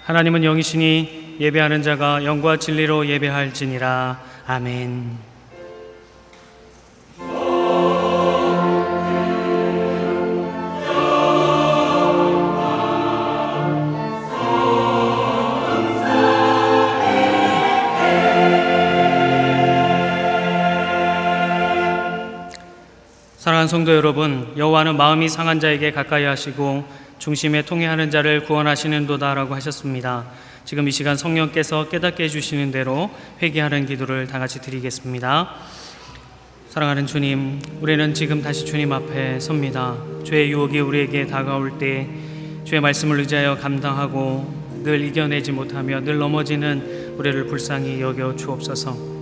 하나님은 영이시니 예배하는 자가 영과 진리로 예배할지니라. 아멘. 사랑하는 성도 여러분, 여호와는 마음이 상한 자에게 가까이 하시고 중심에 통회하는 자를 구원하시는도다라고 하셨습니다. 지금 이 시간 성령께서 깨닫게 해주시는 대로 회개하는 기도를 다 같이 드리겠습니다. 사랑하는 주님, 우리는 지금 다시 주님 앞에 섭니다. 죄의 유혹이 우리에게 다가올 때 주의 말씀을 의지하여 감당하고 늘 이겨내지 못하며 늘 넘어지는 우리를 불쌍히 여겨 주옵소서.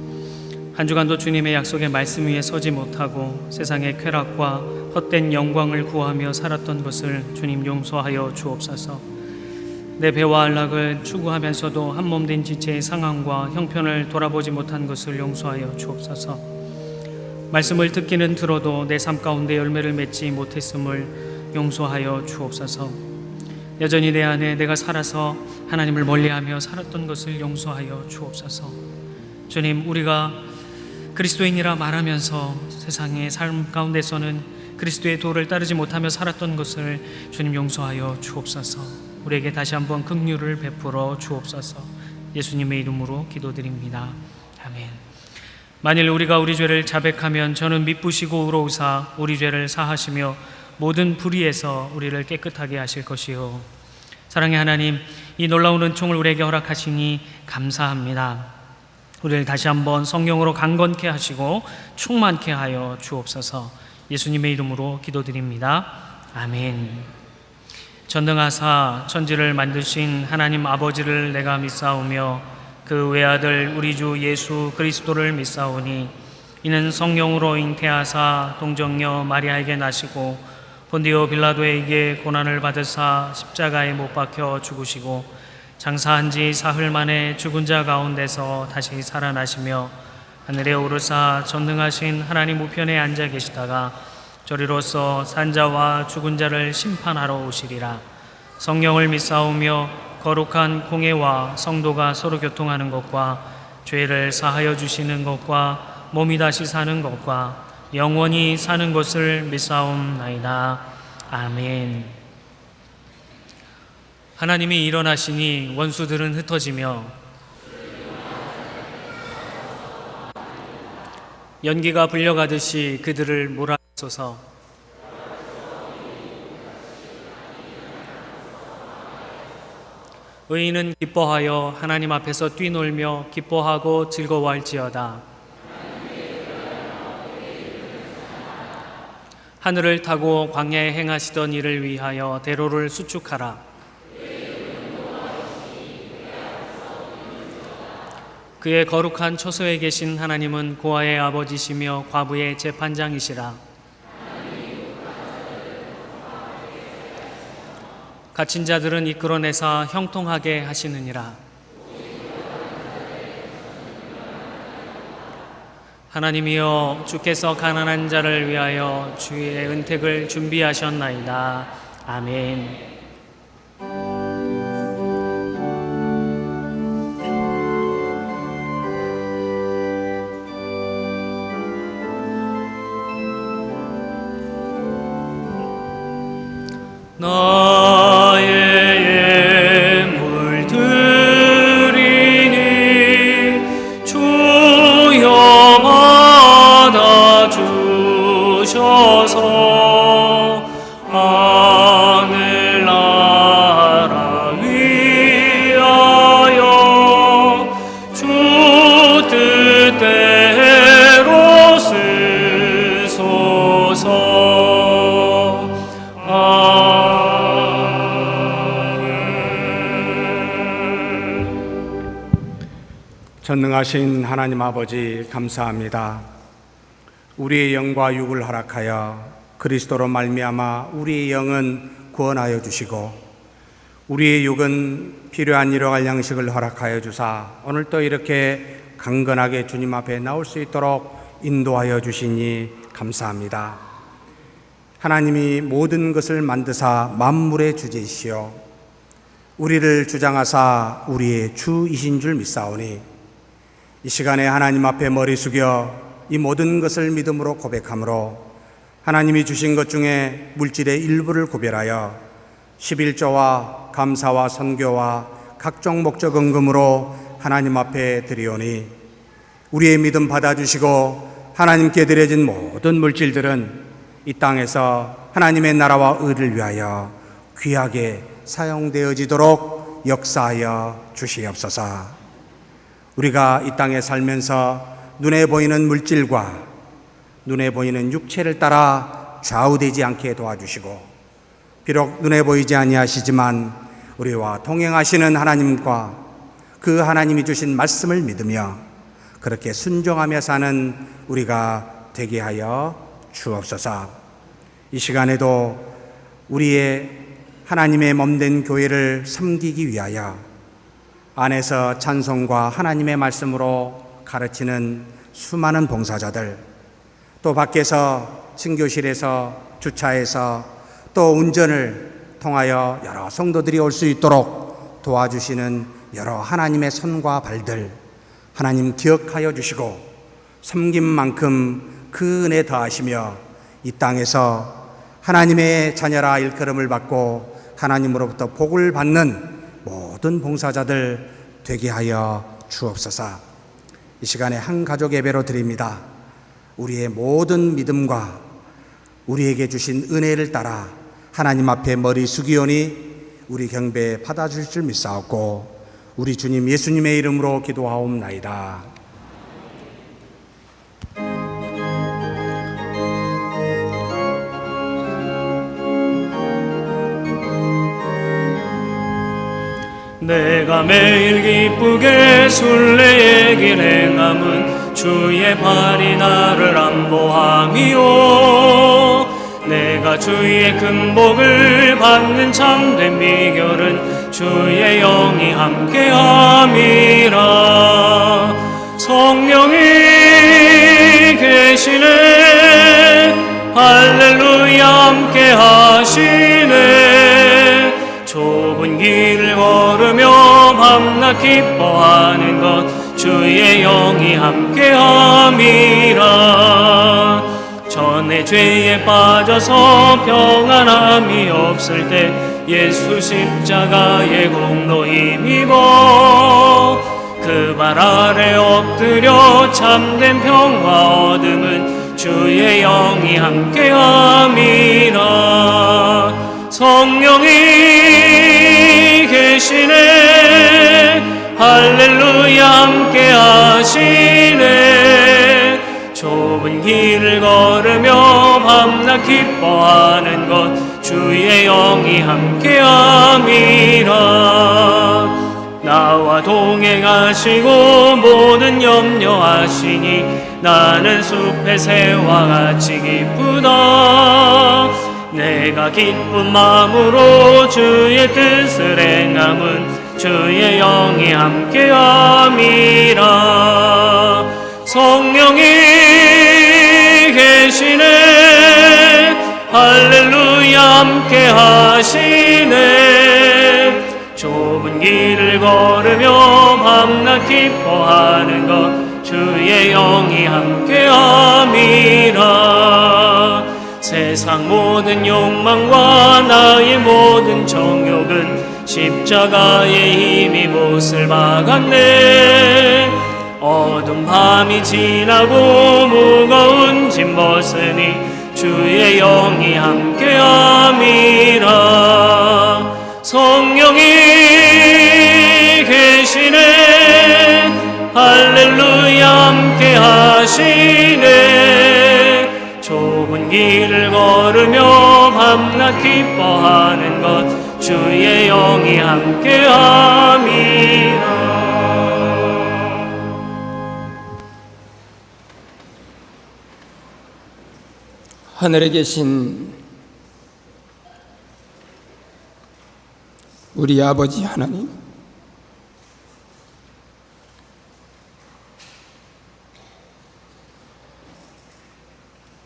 한 주간도 주님의 약속의 말씀 위에 서지 못하고 세상의 쾌락과 헛된 영광을 구하며 살았던 것을 주님 용서하여 주옵소서. 내 배와 안락을 추구하면서도 한몸된 지체의 상황과 형편을 돌아보지 못한 것을 용서하여 주옵소서. 말씀을 듣기는 들어도 내 삶 가운데 열매를 맺지 못했음을 용서하여 주옵소서. 여전히 내 안에 내가 살아서 하나님을 멀리하며 살았던 것을 용서하여 주옵소서. 주님, 우리가 그리스도인이라 말하면서 세상의 삶 가운데서는 그리스도의 도를 따르지 못하며 살았던 것을 주님 용서하여 주옵소서. 우리에게 다시 한번 긍휼을 베풀어 주옵소서. 예수님의 이름으로 기도드립니다. 아멘. 만일 우리가 우리 죄를 자백하면 저는 미쁘시고 의로우사 우리 죄를 사하시며 모든 불의에서 우리를 깨끗하게 하실 것이요. 사랑의 하나님, 이 놀라운 은총을 우리에게 허락하시니 감사합니다. 우리를 다시 한번 성령으로 강건케 하시고 충만케 하여 주옵소서. 예수님의 이름으로 기도드립니다. 아멘. 전능하사 천지를 만드신 하나님 아버지를 내가 믿사오며 그 외아들 우리 주 예수 그리스도를 믿사오니 이는 성령으로 잉태하사 동정녀 마리아에게 나시고 본디오 빌라도에게 고난을 받으사 십자가에 못 박혀 죽으시고 장사한 지 사흘 만에 죽은 자 가운데서 다시 살아나시며 하늘에 오르사 전능하신 하나님 우편에 앉아 계시다가 저리로서 산자와 죽은 자를 심판하러 오시리라. 성령을 믿사오며 거룩한 공예와 성도가 서로 교통하는 것과 죄를 사하여 주시는 것과 몸이 다시 사는 것과 영원히 사는 것을 믿사옵나이다. 아멘. 하나님이 일어나시니 원수들은 흩어지며 연기가 불려가듯이 그들을 몰아소서. 의인은 기뻐하여 하나님 앞에서 뛰놀며 기뻐하고 즐거워할지어다. 하늘을 타고 광야에 행하시던 일을 위하여 대로를 수축하라. 그의 거룩한 처소에 계신 하나님은 고아의 아버지시며 과부의 재판장이시라. 갇힌 자들은 이끌어내사 형통하게 하시느니라. 하나님이여, 주께서 가난한 자를 위하여 주의 은택을 준비하셨나이다. 아멘. 나의 예물 드리니 주여 받아주셔서 하늘나라 위하여 주 뜻대로 쓰소서. 전능하신 하나님 아버지, 감사합니다. 우리의 영과 육을 허락하여 그리스도로 말미암아 우리의 영은 구원하여 주시고 우리의 육은 필요한 일용할 양식을 허락하여 주사 오늘 또 이렇게 강건하게 주님 앞에 나올 수 있도록 인도하여 주시니 감사합니다. 하나님이 모든 것을 만드사 만물의 주제이시오 우리를 주장하사 우리의 주이신 줄 믿사오니 이 시간에 하나님 앞에 머리 숙여 이 모든 것을 믿음으로 고백함으로 하나님이 주신 것 중에 물질의 일부를 구별하여 11조와 감사와 선교와 각종 목적 헌금으로 하나님 앞에 드리오니 우리의 믿음 받아주시고 하나님께 드려진 모든 물질들은 이 땅에서 하나님의 나라와 의를 위하여 귀하게 사용되어지도록 역사하여 주시옵소서. 우리가 이 땅에 살면서 눈에 보이는 물질과 눈에 보이는 육체를 따라 좌우되지 않게 도와주시고 비록 눈에 보이지 아니하시지만 우리와 동행하시는 하나님과 그 하나님이 주신 말씀을 믿으며 그렇게 순종하며 사는 우리가 되게 하여 주옵소서. 이 시간에도 우리의 하나님의 몸된 교회를 섬기기 위하여 안에서 찬송과 하나님의 말씀으로 가르치는 수많은 봉사자들, 또 밖에서 친교실에서 주차해서 또 운전을 통하여 여러 성도들이 올 수 있도록 도와주시는 여러 하나님의 손과 발들 하나님 기억하여 주시고 섬긴 만큼 그 은혜 더하시며 이 땅에서 하나님의 자녀라 일컬음을 받고 하나님으로부터 복을 받는 모든 봉사자들 되게 하여 주옵소서. 이 시간에 한 가족 예배로 드립니다. 우리의 모든 믿음과 우리에게 주신 은혜를 따라 하나님 앞에 머리 숙이오니 우리 경배 받아주실 줄 믿사옵고 우리 주님 예수님의 이름으로 기도하옵나이다. 내가 매일 기쁘게 순례의 길 행함은 주의 발이 나를 안보함이요. 내가 주의 큰 복을 받는 참된 비결은 주의 영이 함께함이라. 성령이 계시네 할렐루야 함께하시네. 좁은 길을 걸으며 밤낮 기뻐하는 것 주의 영이 함께함이라. 전에 죄에 빠져서 평안함이 없을 때 예수 십자가의 공로 힘입어 그 발 아래 엎드려 참된 평화 얻음은 주의 영이 함께함이라. 성령이 계시네 할렐루야 함께하시네. 좁은 길을 걸으며 밤낮 기뻐하는 것 주의 영이 함께함이라. 나와 동행하시고 모든 염려하시니 나는 숲의 새와 같이 기쁘다. 내가 기쁜 마음으로 주의 뜻을 행함은 주의 영이 함께함이라. 성령이 계시네 할렐루야 함께하시네. 좁은 길을 걸으며 밤낮 기뻐하는 것 주의 영이 함께함이라. 세상 모든 욕망과 나의 모든 정욕은 십자가의 힘이 못을 박았네. 어둠 밤이 지나고 무거운 짐 벗으니 주의 영이 함께함이라. 성령이 계시네 할렐루야 함께하시네. 좁은 길을 걸으며 밤낮 기뻐하는 것 주의 영이 함께함이라. 하늘에 계신 우리 아버지 하나님,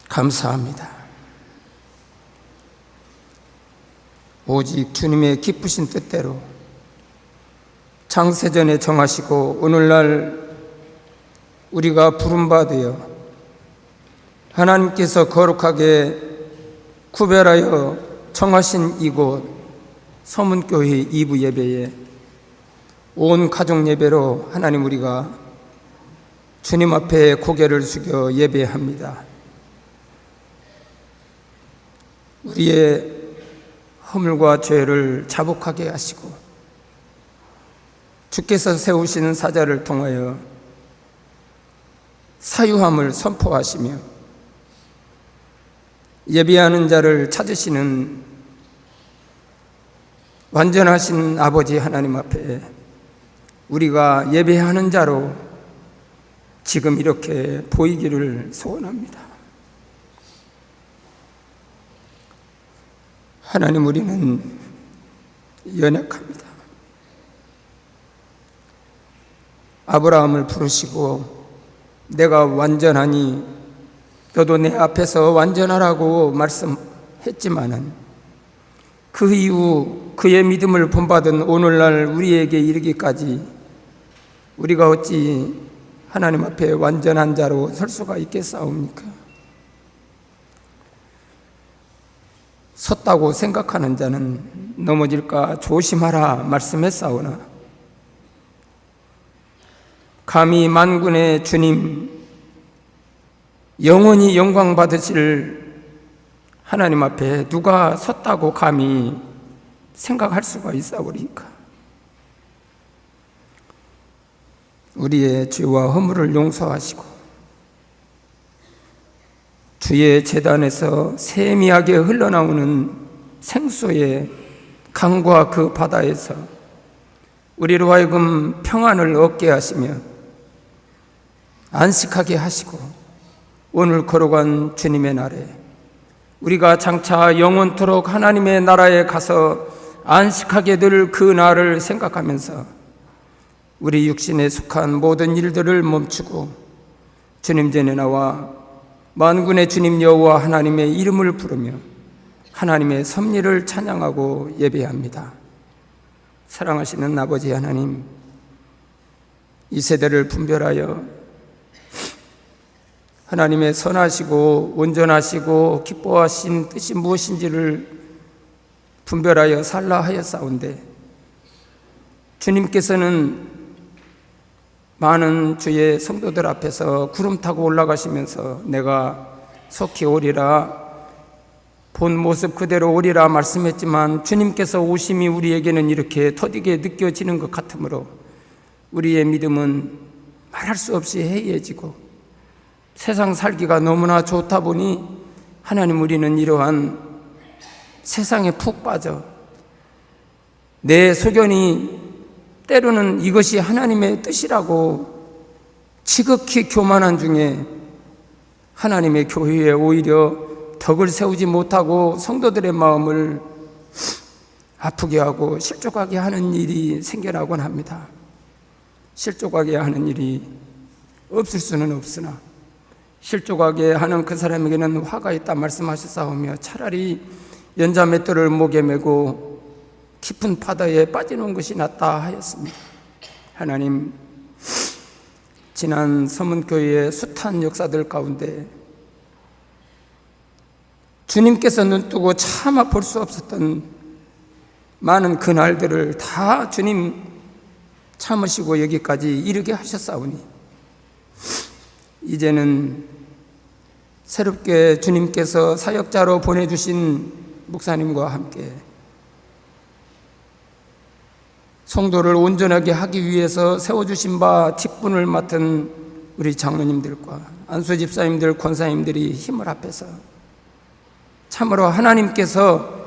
감사합니다. 오직 주님의 기쁘신 뜻대로 창세전에 정하시고 오늘날 우리가 부름받으여 하나님께서 거룩하게 구별하여 정하신 이곳 서문교회 2부 예배에 온 가족 예배로 하나님 우리가 주님 앞에 고개를 숙여 예배합니다. 우리의 허물과 죄를 자복하게 하시고 주께서 세우시는 사자를 통하여 사유함을 선포하시며 예배하는 자를 찾으시는 완전하신 아버지 하나님 앞에 우리가 예배하는 자로 지금 이렇게 보이기를 소원합니다. 하나님, 우리는 연약합니다. 아브라함을 부르시고 내가 완전하니 너도 내 앞에서 완전하라고 말씀했지만은 그 이후 그의 믿음을 본받은 오늘날 우리에게 이르기까지 우리가 어찌 하나님 앞에 완전한 자로 설 수가 있겠사옵니까? 섰다고 생각하는 자는 넘어질까 조심하라 말씀했사오나 감히 만군의 주님 영원히 영광 받으실 하나님 앞에 누가 섰다고 감히 생각할 수가 있사오리까? 우리의 죄와 허물을 용서하시고 주의 제단에서 세미하게 흘러나오는 생수의 강과 그 바다에서 우리로 하여금 평안을 얻게 하시며 안식하게 하시고 오늘 걸어간 주님의 날에 우리가 장차 영원토록 하나님의 나라에 가서 안식하게 될 그 날을 생각하면서 우리 육신에 속한 모든 일들을 멈추고 주님 전에 나와 만군의 주님 여호와 하나님의 이름을 부르며 하나님의 섭리를 찬양하고 예배합니다. 사랑하시는 아버지 하나님, 이 세대를 분별하여 하나님의 선하시고 온전하시고 기뻐하신 뜻이 무엇인지를 분별하여 살라 하였사온데 주님께서는 많은 주의 성도들 앞에서 구름 타고 올라가시면서 내가 속히 오리라 본 모습 그대로 오리라 말씀했지만 주님께서 오심이 우리에게는 이렇게 더디게 느껴지는 것 같으므로 우리의 믿음은 말할 수 없이 해이해지고 세상 살기가 너무나 좋다 보니 하나님, 우리는 이러한 세상에 푹 빠져 내 소견이 때로는 이것이 하나님의 뜻이라고 지극히 교만한 중에 하나님의 교회에 오히려 덕을 세우지 못하고 성도들의 마음을 아프게 하고 실족하게 하는 일이 생겨나곤 합니다. 실족하게 하는 일이 없을 수는 없으나 실족하게 하는 그 사람에게는 화가 있다 말씀하셨사오며 차라리 연자 맷돌을 목에 메고 깊은 바다에 빠지는 것이 낫다 하였습니다. 하나님, 지난 서문교회의 숱한 역사들 가운데 주님께서 눈뜨고 차마 볼 수 없었던 많은 그날들을 다 주님 참으시고 여기까지 이르게 하셨사오니 이제는 새롭게 주님께서 사역자로 보내주신 목사님과 함께 성도를 온전하게 하기 위해서 세워주신 바 직분을 맡은 우리 장로님들과 안수 집사님들, 권사님들이 힘을 합해서 참으로 하나님께서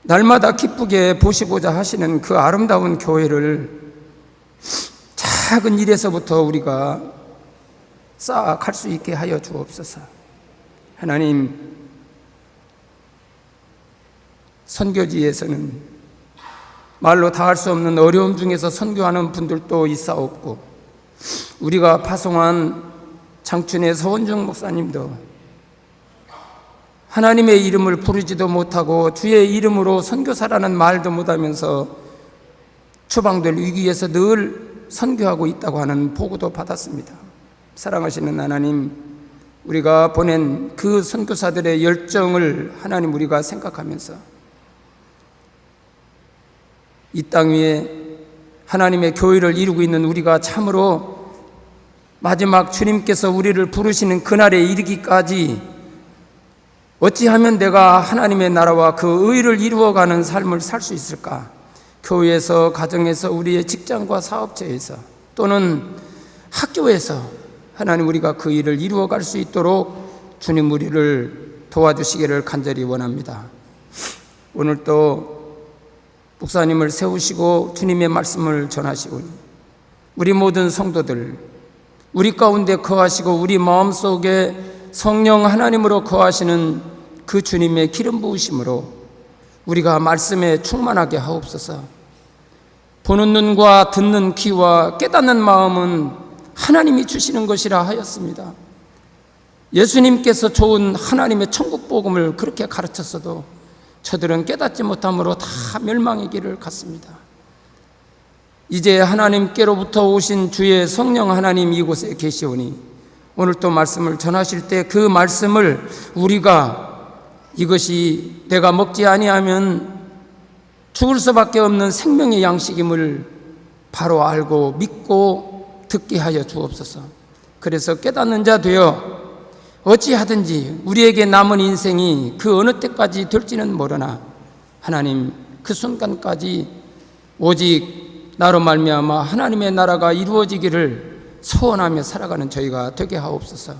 날마다 기쁘게 보시고자 하시는 그 아름다운 교회를 작은 일에서부터 우리가 쌓아갈 수 있게 하여 주옵소서. 하나님, 선교지에서는 말로 다 할 수 없는 어려움 중에서 선교하는 분들도 있사옵고 우리가 파송한 장춘의 서원중 목사님도 하나님의 이름을 부르지도 못하고 주의 이름으로 선교사라는 말도 못하면서 추방될 위기에서 늘 선교하고 있다고 하는 보고도 받았습니다. 사랑하시는 하나님, 우리가 보낸 그 선교사들의 열정을 하나님 우리가 생각하면서 이 땅 위에 하나님의 교회를 이루고 있는 우리가 참으로 마지막 주님께서 우리를 부르시는 그날에 이르기까지 어찌하면 내가 하나님의 나라와 그 의를 이루어가는 삶을 살 수 있을까? 교회에서, 가정에서, 우리의 직장과 사업체에서 또는 학교에서 하나님 우리가 그 일을 이루어갈 수 있도록 주님 우리를 도와주시기를 간절히 원합니다. 오늘 또 목사님을 세우시고 주님의 말씀을 전하시오니 우리 모든 성도들, 우리 가운데 거하시고 우리 마음속에 성령 하나님으로 거하시는 그 주님의 기름 부으심으로 우리가 말씀에 충만하게 하옵소서. 보는 눈과 듣는 귀와 깨닫는 마음은 하나님이 주시는 것이라 하였습니다. 예수님께서 좋은 하나님의 천국 복음을 그렇게 가르쳤어도 저들은 깨닫지 못함으로 다 멸망의 길을 갔습니다. 이제 하나님께로부터 오신 주의 성령 하나님 이곳에 계시오니 오늘 또 말씀을 전하실 때 그 말씀을 우리가 이것이 내가 먹지 아니하면 죽을 수밖에 없는 생명의 양식임을 바로 알고 믿고 듣게 하여 주옵소서. 그래서 깨닫는 자 되어 어찌하든지 우리에게 남은 인생이 그 어느 때까지 될지는 모르나 하나님 그 순간까지 오직 나로 말미암아 하나님의 나라가 이루어지기를 소원하며 살아가는 저희가 되게 하옵소서.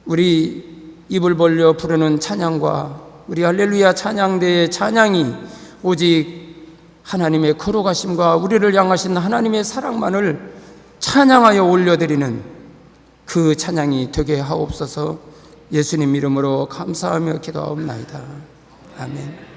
우리 입을 벌려 부르는 찬양과 우리 할렐루야 찬양대의 찬양이 오직 하나님의 거룩하심과 우리를 향하신 하나님의 사랑만을 찬양하여 올려드리는 그 찬양이 되게 하옵소서. 예수님 이름으로 감사하며 기도하옵나이다. 아멘.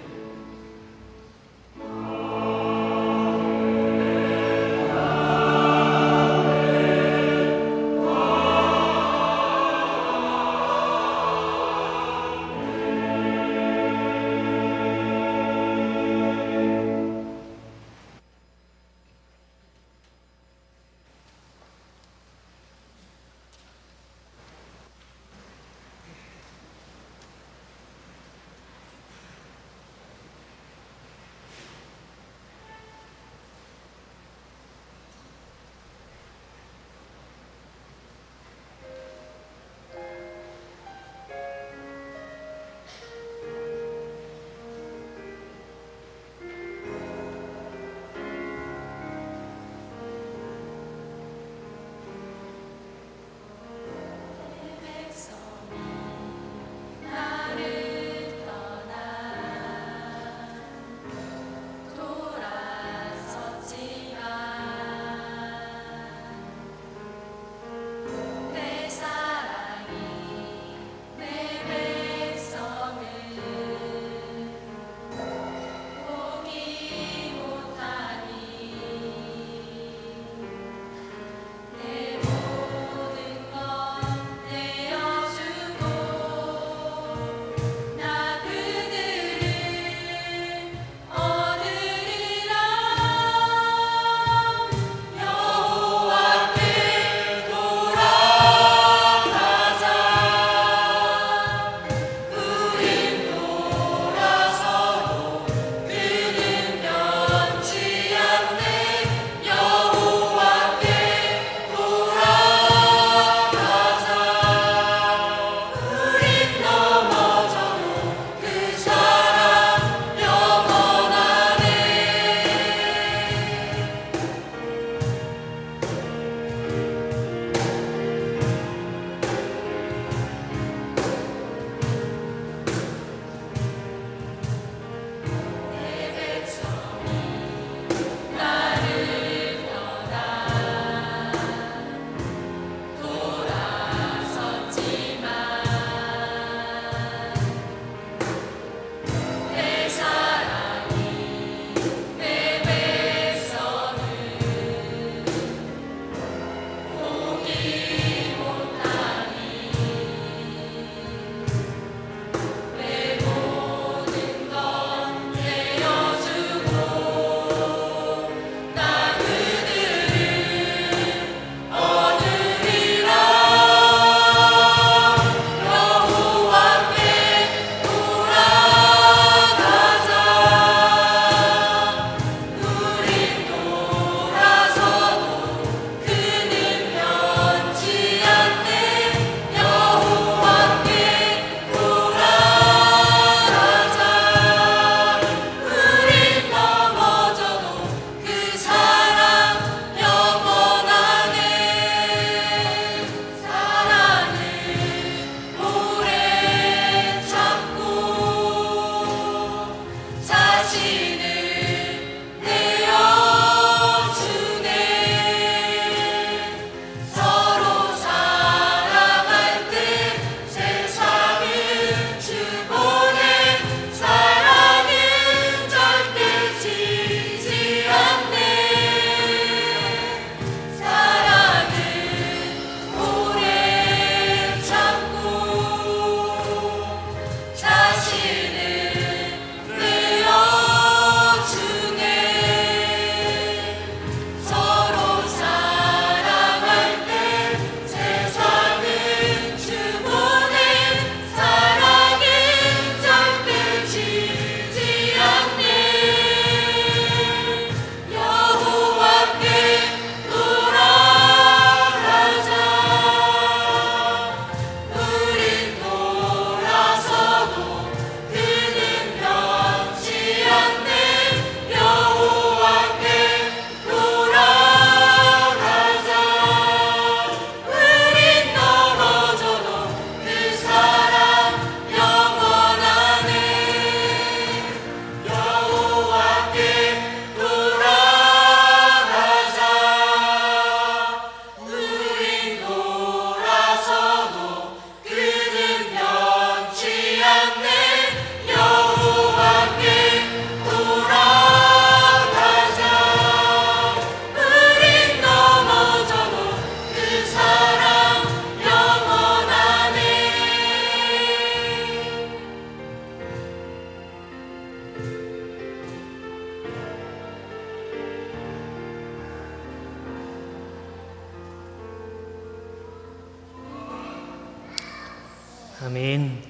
아멘.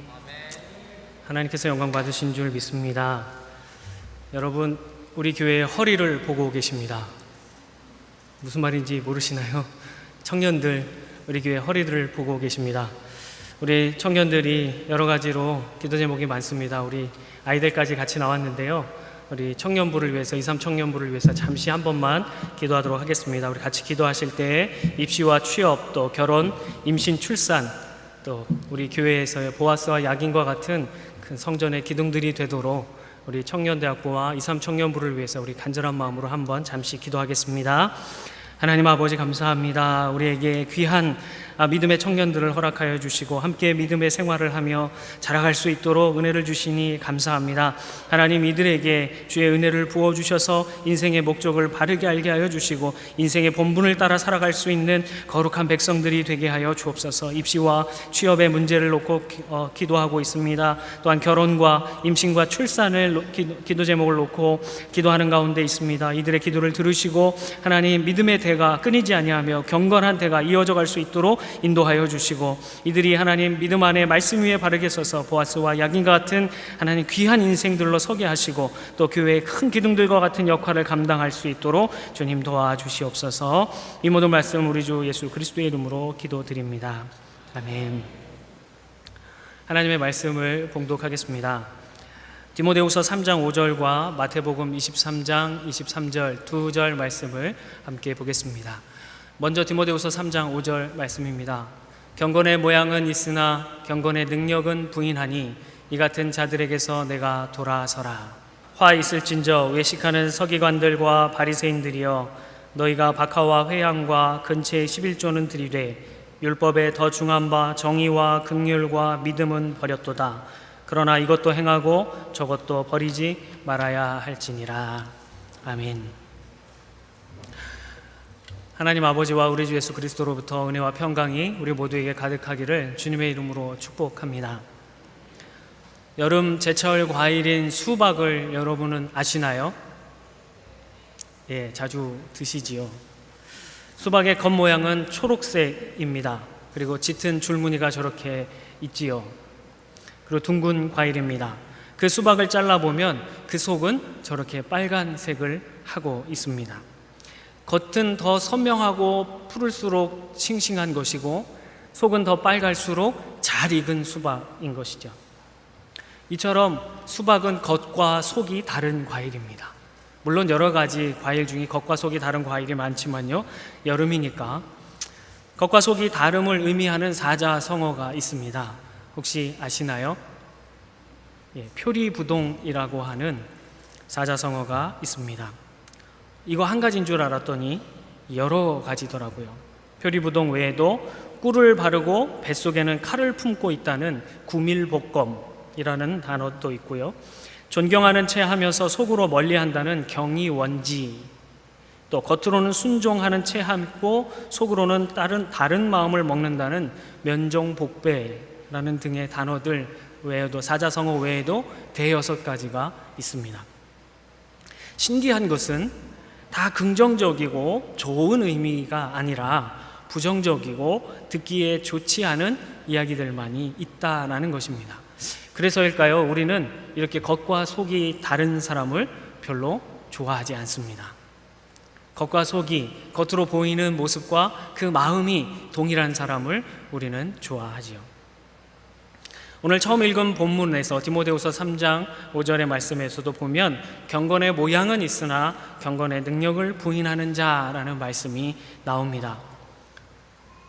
하나님께서 영광 받으신 줄 믿습니다. 여러분, 우리 교회의 허리를 보고 계십니다. 무슨 말인지 모르시나요? 청년들, 우리 교회 허리를 보고 계십니다. 우리 청년들이 여러 가지로 기도 제목이 많습니다. 우리 아이들까지 같이 나왔는데요. 우리 청년부를 위해서, 23 청년부를 위해서 잠시 한 번만 기도하도록 하겠습니다. 우리 같이 기도하실 때 입시와 취업, 또 결혼, 임신, 출산, 또 우리 교회에서의 보아스와 약인과 같은 큰 성전의 기둥들이 되도록 우리 청년대학부와 23 청년부를 위해서 우리 간절한 마음으로 한번 잠시 기도하겠습니다. 하나님 아버지 감사합니다. 우리에게 귀한 믿음의 청년들을 허락하여 주시고 함께 믿음의 생활을 하며 자라갈 수 있도록 은혜를 주시니 감사합니다. 하나님, 이들에게 주의 은혜를 부어주셔서 인생의 목적을 바르게 알게 하여 주시고 인생의 본분을 따라 살아갈 수 있는 거룩한 백성들이 되게 하여 주옵소서. 입시와 취업의 문제를 놓고 기도하고 있습니다. 또한 결혼과 임신과 출산을 기도 제목을 놓고 기도하는 가운데 있습니다. 이들의 기도를 들으시고 하나님, 믿음의 대가 끊이지 아니하며 경건한 대가 이어져 갈 수 있도록 인도하여 주시고 이들이 하나님 믿음 안에 말씀 위에 바르게 서서 보아스와 약인과 같은 하나님 귀한 인생들로 서게 하시고 또 교회의 큰 기둥들과 같은 역할을 감당할 수 있도록 주님 도와주시옵소서. 이 모든 말씀 우리 주 예수 그리스도의 이름으로 기도드립니다. 아멘. 하나님의 말씀을 봉독하겠습니다. 디모데후서 3장 5절과 마태복음 23장 23절 두 절 말씀을 함께 보겠습니다. 먼저 디모데후서 3장 5절 말씀입니다. 경건의 모양은 있으나 경건의 능력은 부인하니 이 같은 자들에게서 내가 돌아서라. 화 있을진저 외식하는 서기관들과 바리새인들이여, 너희가 박하와 회향과 근체의 11조는 들이되 율법에 더 중한 바 정의와 긍휼과 믿음은 버렸도다. 그러나 이것도 행하고 저것도 버리지 말아야 할지니라. 아멘. 하나님 아버지와 우리 주 예수 그리스도로부터 은혜와 평강이 우리 모두에게 가득하기를 주님의 이름으로 축복합니다. 여름 제철 과일인 수박을 여러분은 아시나요? 예, 자주 드시지요. 수박의 겉모양은 초록색입니다. 그리고 짙은 줄무늬가 저렇게 있지요. 그리고 둥근 과일입니다. 그 수박을 잘라보면 그 속은 저렇게 빨간색을 하고 있습니다. 겉은 더 선명하고 푸를수록 싱싱한 것이고 속은 더 빨갈수록 잘 익은 수박인 것이죠. 이처럼 수박은 겉과 속이 다른 과일입니다. 물론 여러 가지 과일 중에 겉과 속이 다른 과일이 많지만요, 여름이니까 겉과 속이 다름을 의미하는 사자성어가 있습니다. 혹시 아시나요? 예, 표리부동이라고 하는 사자성어가 있습니다. 이거 한 가지인 줄 알았더니 여러 가지더라고요. 표리부동 외에도 꿀을 바르고 뱃속에는 칼을 품고 있다는 구밀복검이라는 단어도 있고요. 존경하는 채 하면서 속으로 멀리한다는 경이원지, 또 겉으로는 순종하는 채 하고 속으로는 다른 마음을 먹는다는 면종복배라는 등의 단어들 외에도, 사자성어 외에도 대여섯 가지가 있습니다. 신기한 것은 다 긍정적이고 좋은 의미가 아니라 부정적이고 듣기에 좋지 않은 이야기들만이 있다라는 것입니다. 그래서일까요? 우리는 이렇게 겉과 속이 다른 사람을 별로 좋아하지 않습니다. 겉과 속이, 겉으로 보이는 모습과 그 마음이 동일한 사람을 우리는 좋아하지요. 오늘 처음 읽은 본문에서 디모데후서 3장 5절의 말씀에서도 보면 경건의 모양은 있으나 경건의 능력을 부인하는 자라는 말씀이 나옵니다.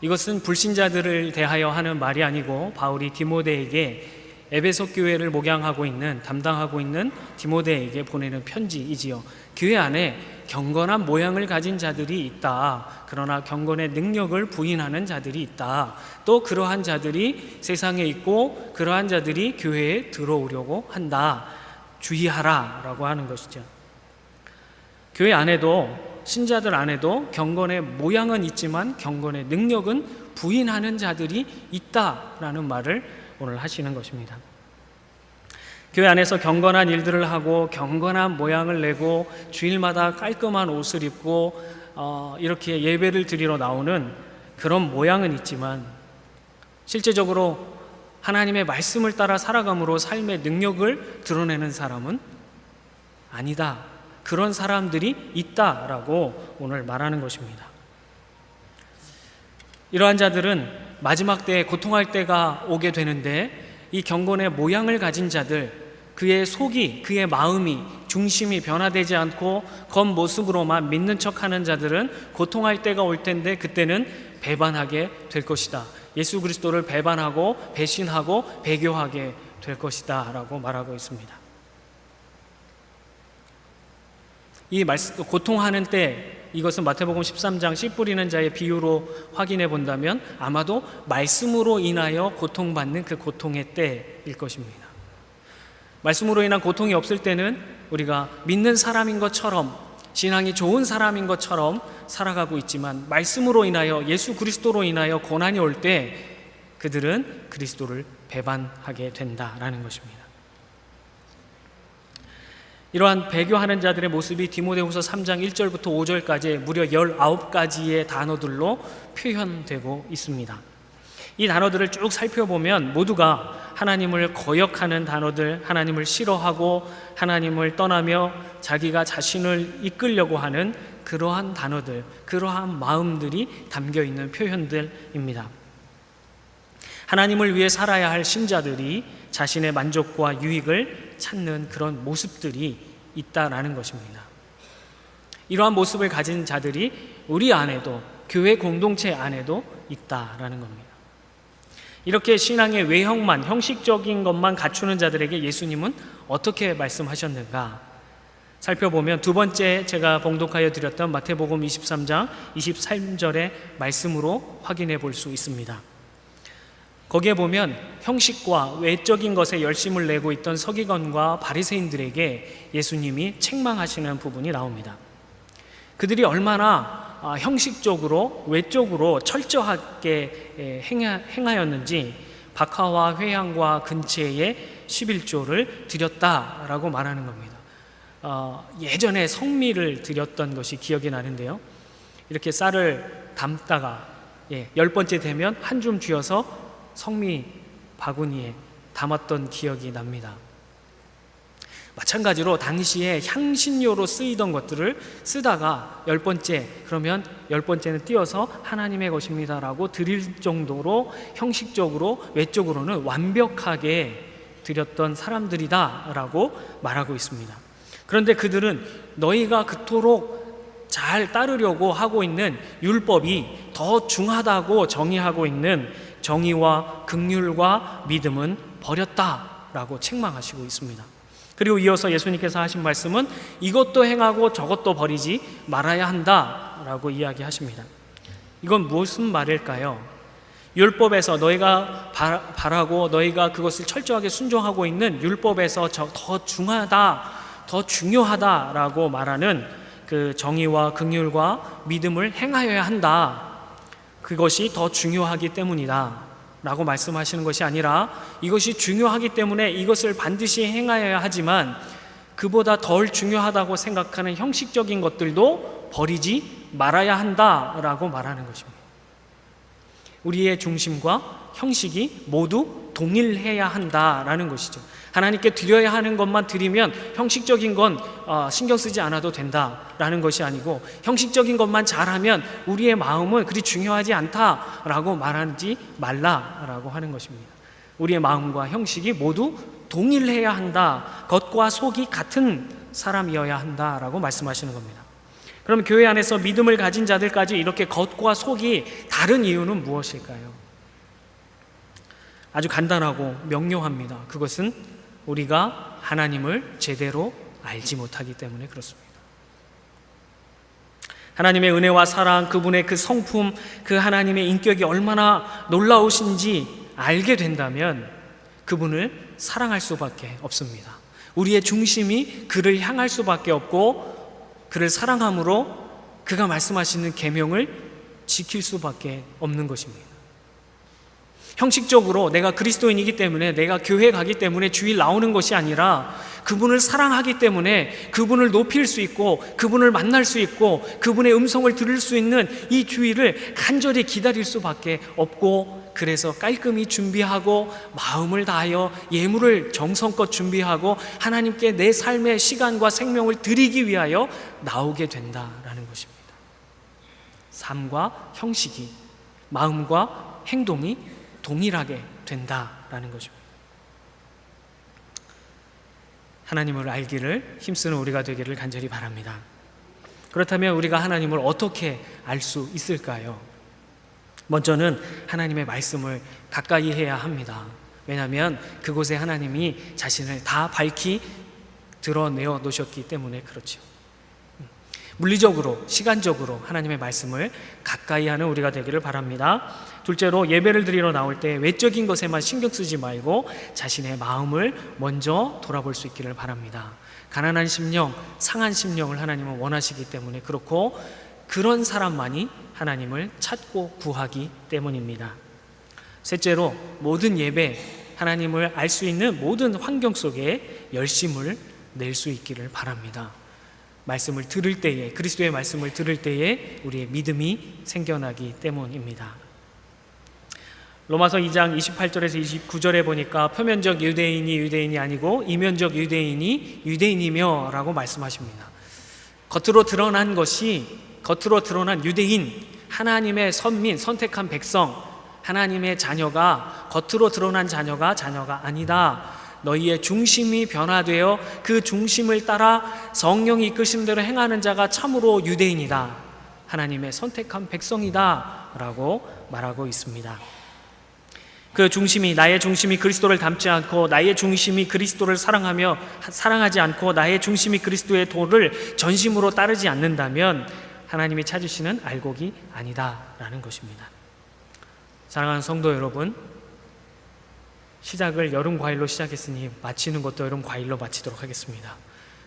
이것은 불신자들을 대하여 하는 말이 아니고 바울이 디모데에게 에베소 교회를 목양하고 있는, 담당하고 있는 디모데에게 보내는 편지이지요. 교회 안에 경건한 모양을 가진 자들이 있다. 그러나 경건의 능력을 부인하는 자들이 있다. 또 그러한 자들이 세상에 있고 그러한 자들이 교회에 들어오려고 한다. 주의하라 라고 하는 것이죠. 교회 안에도, 신자들 안에도 경건의 모양은 있지만 경건의 능력은 부인하는 자들이 있다라는 말을 오늘 하시는 것입니다. 교회 안에서 경건한 일들을 하고 경건한 모양을 내고 주일마다 깔끔한 옷을 입고 이렇게 예배를 드리러 나오는 그런 모양은 있지만 실제적으로 하나님의 말씀을 따라 살아감으로 삶의 능력을 드러내는 사람은 아니다. 그런 사람들이 있다라고 오늘 말하는 것입니다. 이러한 자들은 마지막 때에 고통할 때가 오게 되는데, 이 경건의 모양을 가진 자들, 그의 속이, 그의 마음이, 중심이 변화되지 않고 겉모습으로만 믿는 척하는 자들은 고통할 때가 올 텐데 그때는 배반하게 될 것이다. 예수 그리스도를 배반하고 배신하고 배교하게 될 것이다 라고 말하고 있습니다. 이 말씀, 고통하는 때, 이것은 마태복음 13장 씨 뿌리는 자의 비유로 확인해 본다면 아마도 말씀으로 인하여 고통받는 그 고통의 때일 것입니다. 말씀으로 인한 고통이 없을 때는 우리가 믿는 사람인 것처럼, 신앙이 좋은 사람인 것처럼 살아가고 있지만, 말씀으로 인하여, 예수 그리스도로 인하여 고난이 올 때 그들은 그리스도를 배반하게 된다라는 것입니다. 이러한 배교하는 자들의 모습이 디모데후서 3장 1절부터 5절까지 무려 19가지의 단어들로 표현되고 있습니다. 이 단어들을 쭉 살펴보면 모두가 하나님을 거역하는 단어들, 하나님을 싫어하고 하나님을 떠나며 자기가 자신을 이끌려고 하는 그러한 단어들, 그러한 마음들이 담겨 있는 표현들입니다. 하나님을 위해 살아야 할 신자들이 자신의 만족과 유익을 찾는 그런 모습들이 있다라는 것입니다. 이러한 모습을 가진 자들이 우리 안에도, 교회 공동체 안에도 있다라는 겁니다. 이렇게 신앙의 외형만, 형식적인 것만 갖추는 자들에게 예수님은 어떻게 말씀하셨는가? 살펴보면 두 번째 제가 봉독하여 드렸던 마태복음 23장 23절의 말씀으로 확인해 볼 수 있습니다. 거기에 보면 형식과 외적인 것에 열심을 내고 있던 서기관과 바리새인들에게 예수님이 책망하시는 부분이 나옵니다. 그들이 얼마나 형식적으로, 외적으로 철저하게 행하였는지 박하와 회향과 근체에 11조를 드렸다라고 말하는 겁니다. 예전에 성미를 드렸던 것이 기억이 나는데요, 이렇게 쌀을 담다가 10번째 되면 한 줌 쥐어서 성미 바구니에 담았던 기억이 납니다. 마찬가지로 당시에 향신료로 쓰이던 것들을 쓰다가 10번째, 그러면 10번째는 띄어서 하나님의 것입니다 라고 드릴 정도로 형식적으로, 외적으로는 완벽하게 드렸던 사람들이다 라고 말하고 있습니다. 그런데 그들은 너희가 그토록 잘 따르려고 하고 있는 율법이 더 중하다고 정의하고 있는 정의와 긍휼과 믿음은 버렸다라고 책망하시고 있습니다. 그리고 이어서 예수님께서 하신 말씀은 이것도 행하고 저것도 버리지 말아야 한다라고 이야기하십니다. 이건 무슨 말일까요? 율법에서 너희가 바라고 너희가 그것을 철저하게 순종하고 있는 율법에서 더 중하다, 더 중요하다라고 말하는 그 정의와 긍휼과 믿음을 행하여야 한다. 그것이 더 중요하기 때문이다 라고 말씀하시는 것이 아니라, 이것이 중요하기 때문에 이것을 반드시 행하여야 하지만 그보다 덜 중요하다고 생각하는 형식적인 것들도 버리지 말아야 한다라고 말하는 것입니다. 우리의 중심과 형식이 모두 동일해야 한다라는 것이죠. 하나님께 드려야 하는 것만 드리면 형식적인 건 신경 쓰지 않아도 된다라는 것이 아니고, 형식적인 것만 잘하면 우리의 마음은 그리 중요하지 않다라고 말하지 말라라고 하는 것입니다. 우리의 마음과 형식이 모두 동일해야 한다, 겉과 속이 같은 사람이어야 한다라고 말씀하시는 겁니다. 그럼 교회 안에서 믿음을 가진 자들까지 이렇게 겉과 속이 다른 이유는 무엇일까요? 아주 간단하고 명료합니다. 그것은 우리가 하나님을 제대로 알지 못하기 때문에 그렇습니다. 하나님의 은혜와 사랑, 그분의 그 성품, 그 하나님의 인격이 얼마나 놀라우신지 알게 된다면 그분을 사랑할 수밖에 없습니다. 우리의 중심이 그를 향할 수밖에 없고, 그를 사랑함으로 그가 말씀하시는 계명을 지킬 수밖에 없는 것입니다. 형식적으로 내가 그리스도인이기 때문에, 내가 교회 가기 때문에 주일 나오는 것이 아니라 그분을 사랑하기 때문에 그분을 높일 수 있고 그분을 만날 수 있고 그분의 음성을 들을 수 있는 이 주일을 간절히 기다릴 수밖에 없고, 그래서 깔끔히 준비하고 마음을 다하여 예물을 정성껏 준비하고 하나님께 내 삶의 시간과 생명을 드리기 위하여 나오게 된다라는 것입니다. 삶과 형식이, 마음과 행동이 동일하게 된다라는 것입니다. 하나님을 알기를 힘쓰는 우리가 되기를 간절히 바랍니다. 그렇다면 우리가 하나님을 어떻게 알 수 있을까요? 먼저는 하나님의 말씀을 가까이 해야 합니다. 왜냐하면 그곳에 하나님이 자신을 다 밝히 드러내어 놓으셨기 때문에 그렇죠. 물리적으로, 시간적으로 하나님의 말씀을 가까이 하는 우리가 되기를 바랍니다. 둘째로, 예배를 드리러 나올 때 외적인 것에만 신경 쓰지 말고 자신의 마음을 먼저 돌아볼 수 있기를 바랍니다. 가난한 심령, 상한 심령을 하나님은 원하시기 때문에 그렇고, 그런 사람만이 하나님을 찾고 구하기 때문입니다. 셋째로, 모든 예배, 하나님을 알 수 있는 모든 환경 속에 열심을 낼 수 있기를 바랍니다. 말씀을 들을 때에, 그리스도의 말씀을 들을 때에 우리의 믿음이 생겨나기 때문입니다. 로마서 2장 28절에서 29절에 보니까 표면적 유대인이 유대인이 아니고 이면적 유대인이 유대인이며 라고 말씀하십니다. 겉으로 드러난 유대인, 하나님의 선민, 선택한 백성, 하나님의 자녀가, 겉으로 드러난 자녀가 아니다. 너희의 중심이 변화되어 그 중심을 따라 성령이 이끄신 대로 행하는 자가 참으로 유대인이다. 하나님의 선택한 백성이다 라고 말하고 있습니다. 그 중심이, 나의 중심이 그리스도를 닮지 않고 나의 중심이 그리스도를 사랑하지 않고 나의 중심이 그리스도의 도를 전심으로 따르지 않는다면 하나님이 찾으시는 알곡이 아니다라는 것입니다. 사랑하는 성도 여러분, 시작을 여름 과일로 시작했으니 마치는 것도 여름 과일로 마치도록 하겠습니다.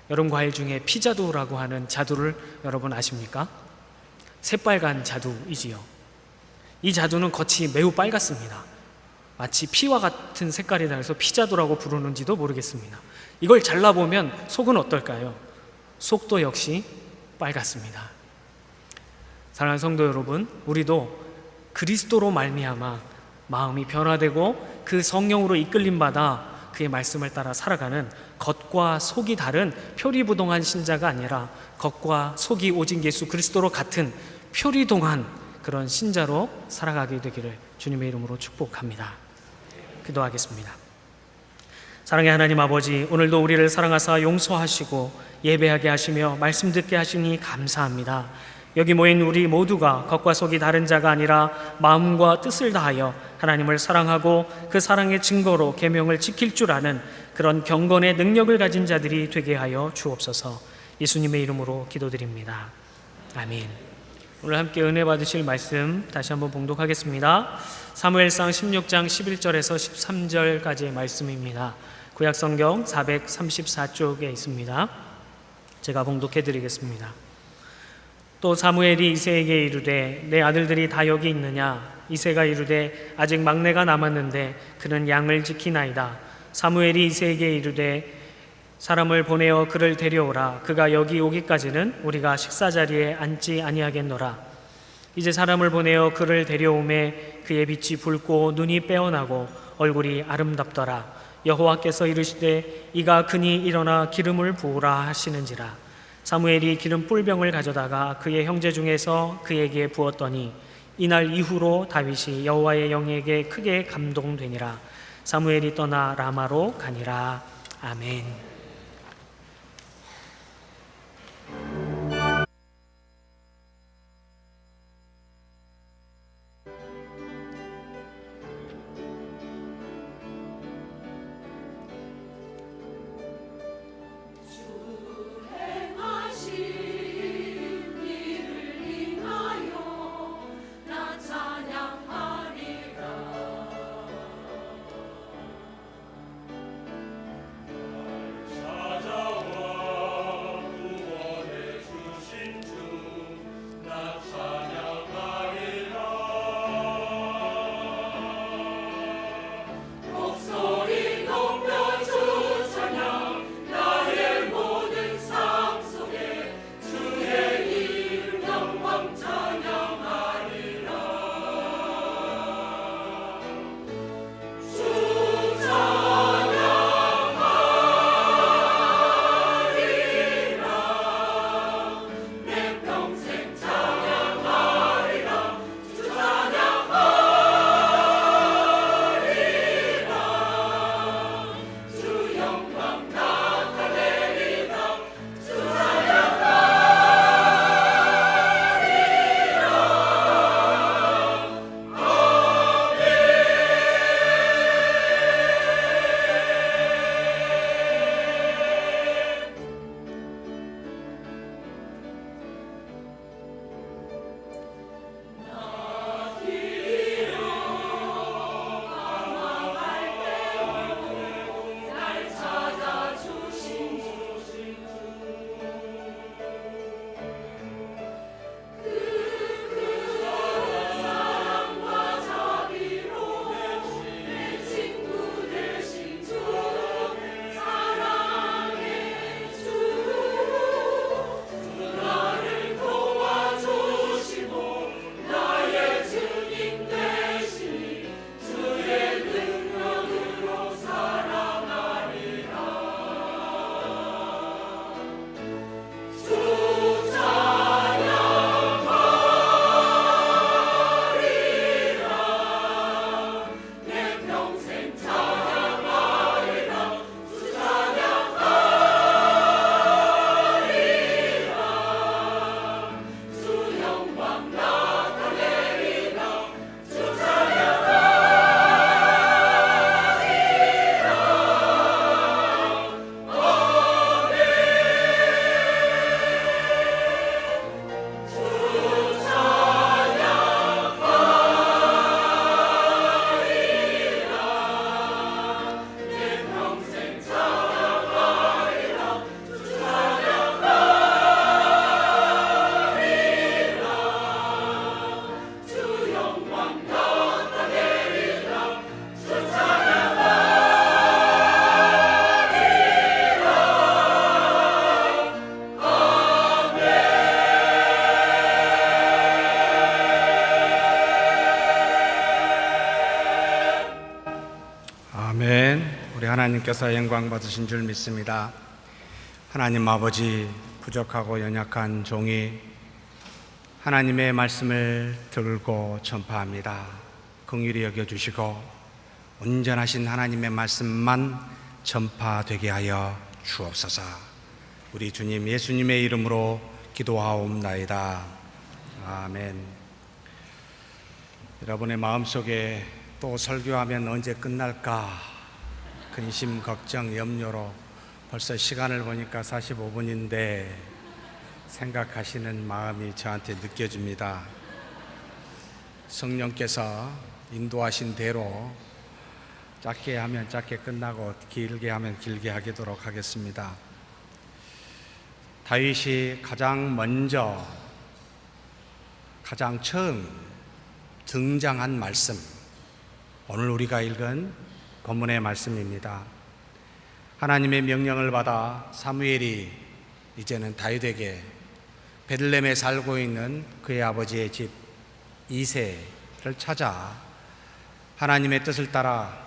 여름 과일 중에 피자두라고 하는 자두를 여러분 아십니까? 새빨간 자두이지요. 이 자두는 겉이 매우 빨갛습니다. 마치 피와 같은 색깔이라 해서 피자두라고 부르는지도 모르겠습니다. 이걸 잘라보면 속은 어떨까요? 속도 역시 빨갛습니다. 사랑하는 성도 여러분, 우리도 그리스도로 말미암아 마음이 변화되고 그 성령으로 이끌림 받아 그의 말씀을 따라 살아가는 겉과 속이 다른 표리부동한 신자가 아니라 겉과 속이 오직 예수 그리스도로 같은 표리동한 그런 신자로 살아가게 되기를 주님의 이름으로 축복합니다. 기도하겠습니다. 사랑의 하나님 아버지, 오늘도 우리를 사랑하사 용서하시고 예배하게 하시며 말씀 듣게 하시니 감사합니다. 여기 모인 우리 모두가 겉과 속이 다른 자가 아니라 마음과 뜻을 다하여 하나님을 사랑하고 그 사랑의 증거로 계명을 지킬 줄 아는 그런 경건의 능력을 가진 자들이 되게 하여 주옵소서. 예수님의 이름으로 기도드립니다. 아멘. 오늘 함께 은혜 받으실 말씀 다시 한번 봉독하겠습니다. 사무엘상 16장 11절에서 13절까지의 말씀입니다. 구약성경 434쪽에 있습니다. 제가 봉독해 드리겠습니다. 또 사무엘이 이새에게 이르되 내 아들들이 다 여기 있느냐? 이새가 이르되 아직 막내가 남았는데 그는 양을 지키나이다. 사무엘이 이새에게 이르되 사람을 보내어 그를 데려오라. 그가 여기 오기까지는 우리가 식사 자리에 앉지 아니하겠노라. 이제 사람을 보내어 그를 데려오매 그의 빛이 붉고 눈이 빼어나고 얼굴이 아름답더라. 여호와께서 이르시되 이가 그니 일어나 기름을 부으라 하시는지라. 사무엘이 기름 뿔병을 가져다가 그의 형제 중에서 그에게 부었더니 이날 이후로 다윗이 여호와의 영에게 크게 감동되니라. 사무엘이 떠나 라마로 가니라. 아멘. 아멘. 우리 하나님께서 영광 받으신 줄 믿습니다. 하나님 아버지, 부족하고 연약한 종이 하나님의 말씀을 들고 전파합니다. 긍휼히 여겨주시고 온전하신 하나님의 말씀만 전파되게 하여 주옵소서. 우리 주님 예수님의 이름으로 기도하옵나이다. 아멘. 여러분의 마음속에 또 설교하면 언제 끝날까 근심, 걱정, 염려로 벌써 시간을 보니까 45분인데 생각하시는 마음이 저한테 느껴집니다. 성령께서 인도하신 대로 짧게 하면 짧게 끝나고 길게 하면 길게 하도록 하겠습니다. 다윗이 가장 처음 등장한 말씀, 오늘 우리가 읽은 본문의 말씀입니다. 하나님의 명령을 받아 사무엘이 이제는 다윗에게 베들레헴에 살고 있는 그의 아버지의 집 이새를 찾아 하나님의 뜻을 따라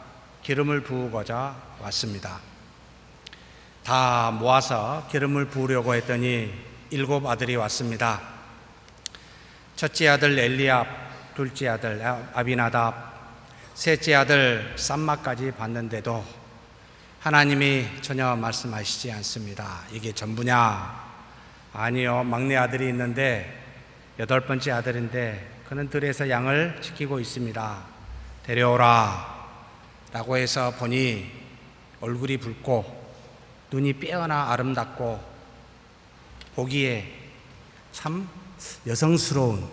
기름을 부으고자 왔습니다. 다 모아서 기름을 부으려고 했더니 7 아들이 왔습니다. 첫째 아들 엘리압, 둘째 아들 아비나답, 셋째 아들 쌈마까지 봤는데도 하나님이 전혀 말씀하시지 않습니다. 이게 전부냐? 아니요, 막내 아들이 있는데 8번째 아들인데 그는 들에서 양을 지키고 있습니다. 데려오라 라고 해서 보니 얼굴이 붉고 눈이 빼어나 아름답고 보기에 참 여성스러운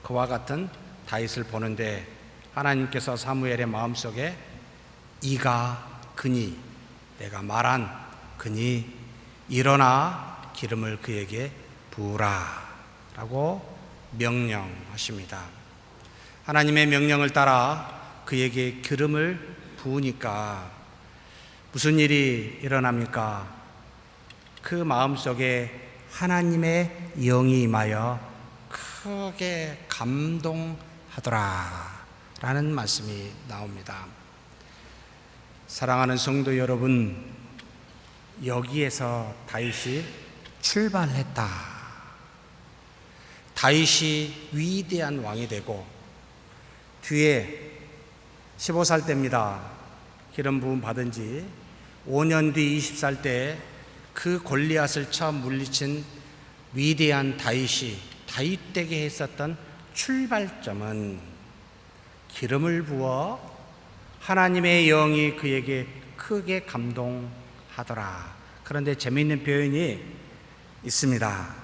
그와 같은 다윗을 보는데 하나님께서 사무엘의 마음속에 이가 그니, 내가 말한 그니 일어나 기름을 그에게 부으라 라고 명령하십니다. 하나님의 명령을 따라 그에게 기름을 부으니까 무슨 일이 일어납니까? 그 마음속에 하나님의 영이 임하여 크게 감동하더라 라는 말씀이 나옵니다. 사랑하는 성도 여러분, 여기에서 다윗이 출발했다. 다윗이 위대한 왕이 되고 뒤에 15살 때입니다. 기름 부음 받은 지 5년 뒤 20살 때 그 골리앗을 처음 물리친 위대한 다윗이 다윗되게 했었던 출발점은 기름을 부어 하나님의 영이 그에게 크게 감동하더라. 그런데 재미있는 표현이 있습니다.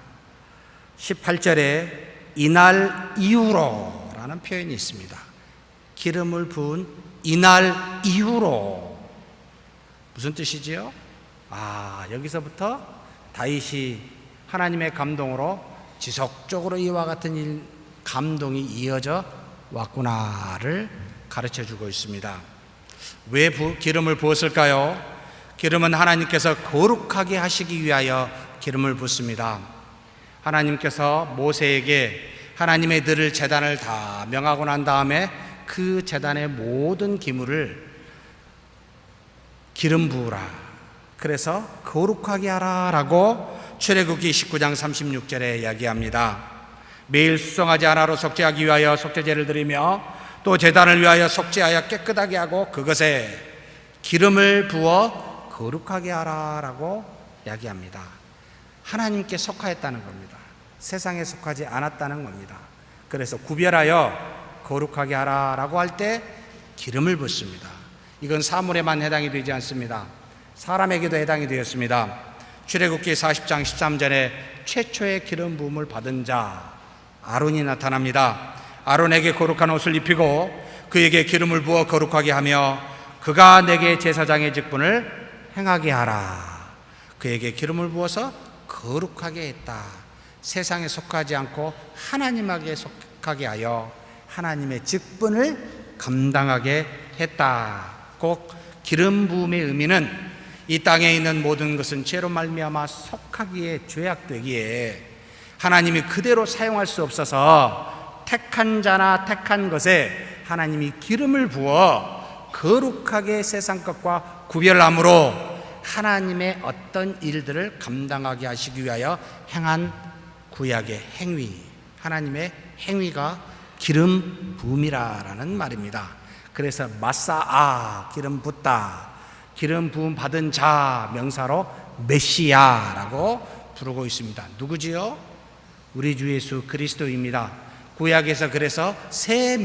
18절에 이날 이후로 라는 표현이 있습니다. 기름을 부은 이날 이후로 무슨 뜻이지요? 여기서부터 다윗이 하나님의 감동으로 지속적으로 이와 같은 감동이 이어져 왔구나를 가르쳐 주고 있습니다. 왜 기름을 부었을까요? 기름은 하나님께서 거룩하게 하시기 위하여 기름을 붓습니다. 하나님께서 모세에게 하나님의 늘 제단을 다 명하고 난 다음에 그 제단의 모든 기물을 기름 부으라. 그래서 거룩하게 하라 라고 출애굽기 19장 36절에 이야기합니다. 매일 수송아지 하나로 속죄하기 위하여 속죄제를 드리며 또 제단을 위하여 속죄하여 깨끗하게 하고 그것에 기름을 부어 거룩하게 하라 라고 이야기합니다. 하나님께 속하였다는 겁니다. 세상에 속하지 않았다는 겁니다. 그래서 구별하여 거룩하게 하라 라고 할 때 기름을 붓습니다. 이건 사물에만 해당이 되지 않습니다. 사람에게도 해당이 되었습니다. 출애굽기 40장 13절에 최초의 기름 부음을 받은 자 아론이 나타납니다. 아론에게 거룩한 옷을 입히고 그에게 기름을 부어 거룩하게 하며 그가 내게 제사장의 직분을 행하게 하라. 그에게 기름을 부어서 거룩하게 했다. 세상에 속하지 않고 하나님에게 속하게 하여 하나님의 직분을 감당하게 했다. 꼭 기름 부음의 의미는 이 땅에 있는 모든 것은 죄로 말미암아 속하기에 죄악되기에 하나님이 그대로 사용할 수 없어서 택한 자나 택한 것에 하나님이 기름을 부어 거룩하게 세상 것과 구별함으로 하나님의 어떤 일들을 감당하게 하시기 위하여 행한 구약의 행위, 하나님의 행위가 기름 부음이라는 말입니다. 그래서 마사아, 기름 붓다, 기름 부음 받은 자 명사로 메시아라고 부르고 있습니다. 누구지요? 우리 주 예수 그리스도입니다. 구약에서 그래서 세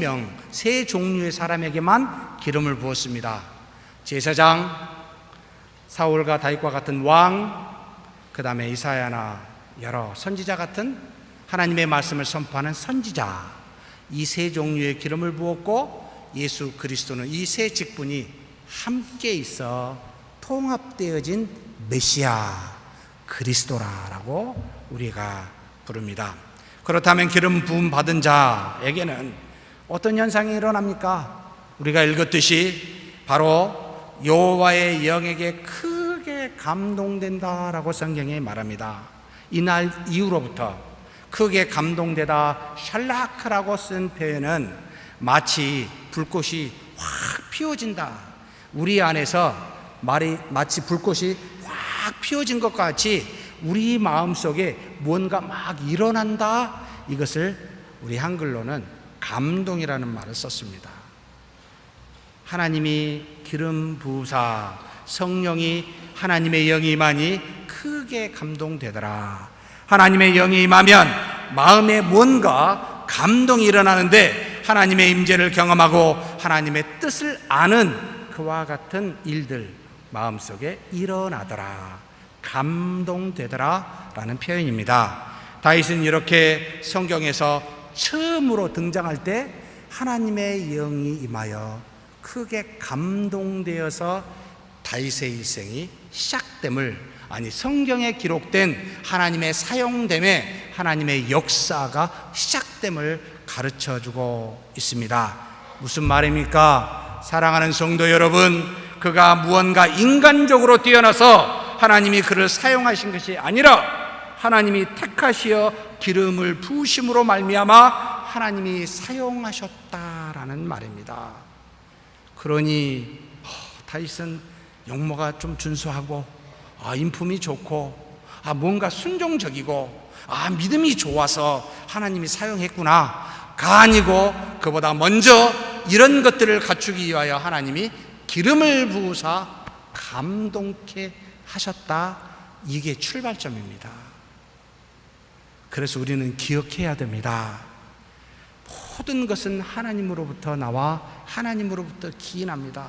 종류의 사람에게만 기름을 부었습니다. 제사장, 사울과 다윗과 같은 왕, 그 다음에 이사야나 여러 선지자 같은 하나님의 말씀을 선포하는 선지자, 이 세 종류의 기름을 부었고 예수 그리스도는 이 세 직분이 함께 있어 통합되어진 메시아 그리스도라고 우리가 부릅니다. 그렇다면 기름 부음 받은 자에게는 어떤 현상이 일어납니까? 우리가 읽었듯이 바로 여호와의 영에게 크게 감동된다라고 성경에 말합니다. 이날 이후로부터 크게 감동되다 샬라크라고 쓴 표현은 마치 불꽃이 확 피어진다, 우리 안에서 마치 불꽃이 확 피어진 것 같이 우리 마음속에 뭔가 막 일어난다, 이것을 우리 한글로는 감동이라는 말을 썼습니다. 하나님이 기름 부으사 성령이 하나님의 영이 임하니 크게 감동되더라. 하나님의 영이 임하면 마음에 뭔가 감동이 일어나는데 하나님의 임재를 경험하고 하나님의 뜻을 아는 그와 같은 일들 마음속에 일어나더라, 감동되더라 라는 표현입니다. 다윗은 이렇게 성경에서 처음으로 등장할 때 하나님의 영이 임하여 크게 감동되어서 다윗의 일생이 시작됨을, 아니 성경에 기록된 하나님의 사용됨에 하나님의 역사가 시작됨을 가르쳐주고 있습니다. 무슨 말입니까? 사랑하는 성도 여러분, 그가 무언가 인간적으로 뛰어나서 하나님이 그를 사용하신 것이 아니라 하나님이 택하시어 기름을 부으심으로 말미암아 하나님이 사용하셨다라는 말입니다. 그러니 다윗은 용모가 좀 준수하고 인품이 좋고 뭔가 순종적이고 믿음이 좋아서 하나님이 사용했구나가 아니고 그보다 먼저 이런 것들을 갖추기 위하여 하나님이 기름을 부으사 감동케 하셨다, 이게 출발점입니다. 그래서 우리는 기억해야 됩니다. 모든 것은 하나님으로부터 나와 하나님으로부터 기인합니다.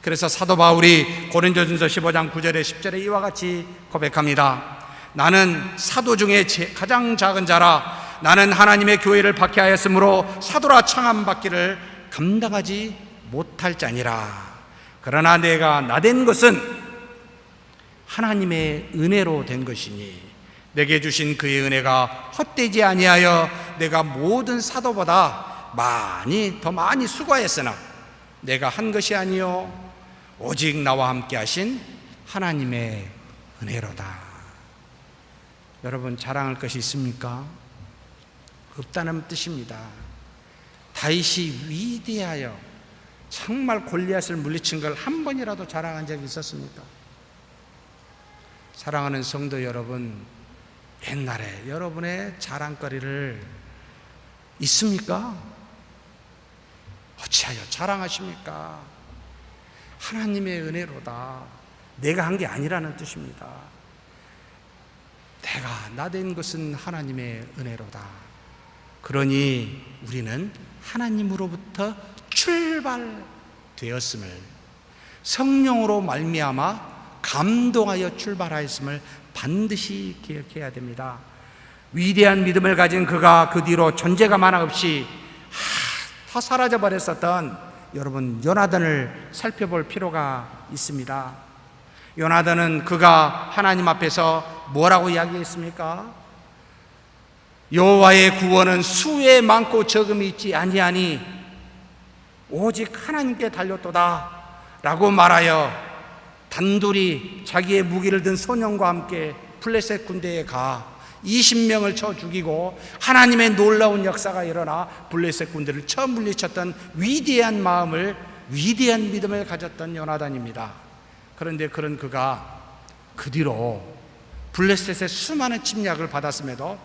그래서 사도 바울이 고린도전서 15장 9절에 10절에 이와 같이 고백합니다. 나는 사도 중에 가장 작은 자라 나는 하나님의 교회를 박해하였으므로 사도라 청함받기를 감당하지 못할 자니라. 그러나 내가 나된 것은 하나님의 은혜로 된 것이니 내게 주신 그의 은혜가 헛되지 아니하여 내가 모든 사도보다 더 많이 수고하였으나 내가 한 것이 아니요 오직 나와 함께 하신 하나님의 은혜로다. 여러분, 자랑할 것이 있습니까? 없다는 뜻입니다. 다윗이 위대하여 정말 골리앗을 물리친 걸 한 번이라도 자랑한 적이 있었습니까? 사랑하는 성도 여러분, 옛날에 여러분의 자랑거리를 있습니까? 어찌하여 자랑하십니까? 하나님의 은혜로다. 내가 한 게 아니라는 뜻입니다. 내가 나된 것은 하나님의 은혜로다. 그러니 우리는 하나님으로부터 출발되었음을, 성령으로 말미암아 감동하여 출발하였음을 반드시 기억해야 됩니다. 위대한 믿음을 가진 그가 그 뒤로 존재감 하나 없이 다 사라져버렸었던 여러분 요나단을 살펴볼 필요가 있습니다. 요나단은 그가 하나님 앞에서 뭐라고 이야기했습니까? 여호와의 구원은 수에 많고 적음이 있지 아니하니 오직 하나님께 달렸도다 라고 말하여 단둘이 자기의 무기를 든 소년과 함께 블레셋 군대에 가 20명을 쳐 죽이고 하나님의 놀라운 역사가 일어나 블레셋 군대를 처음 물리쳤던 위대한 마음을 위대한 믿음을 가졌던 요나단입니다. 그런데 그런 그가 그 뒤로 블레셋의 수많은 침략을 받았음에도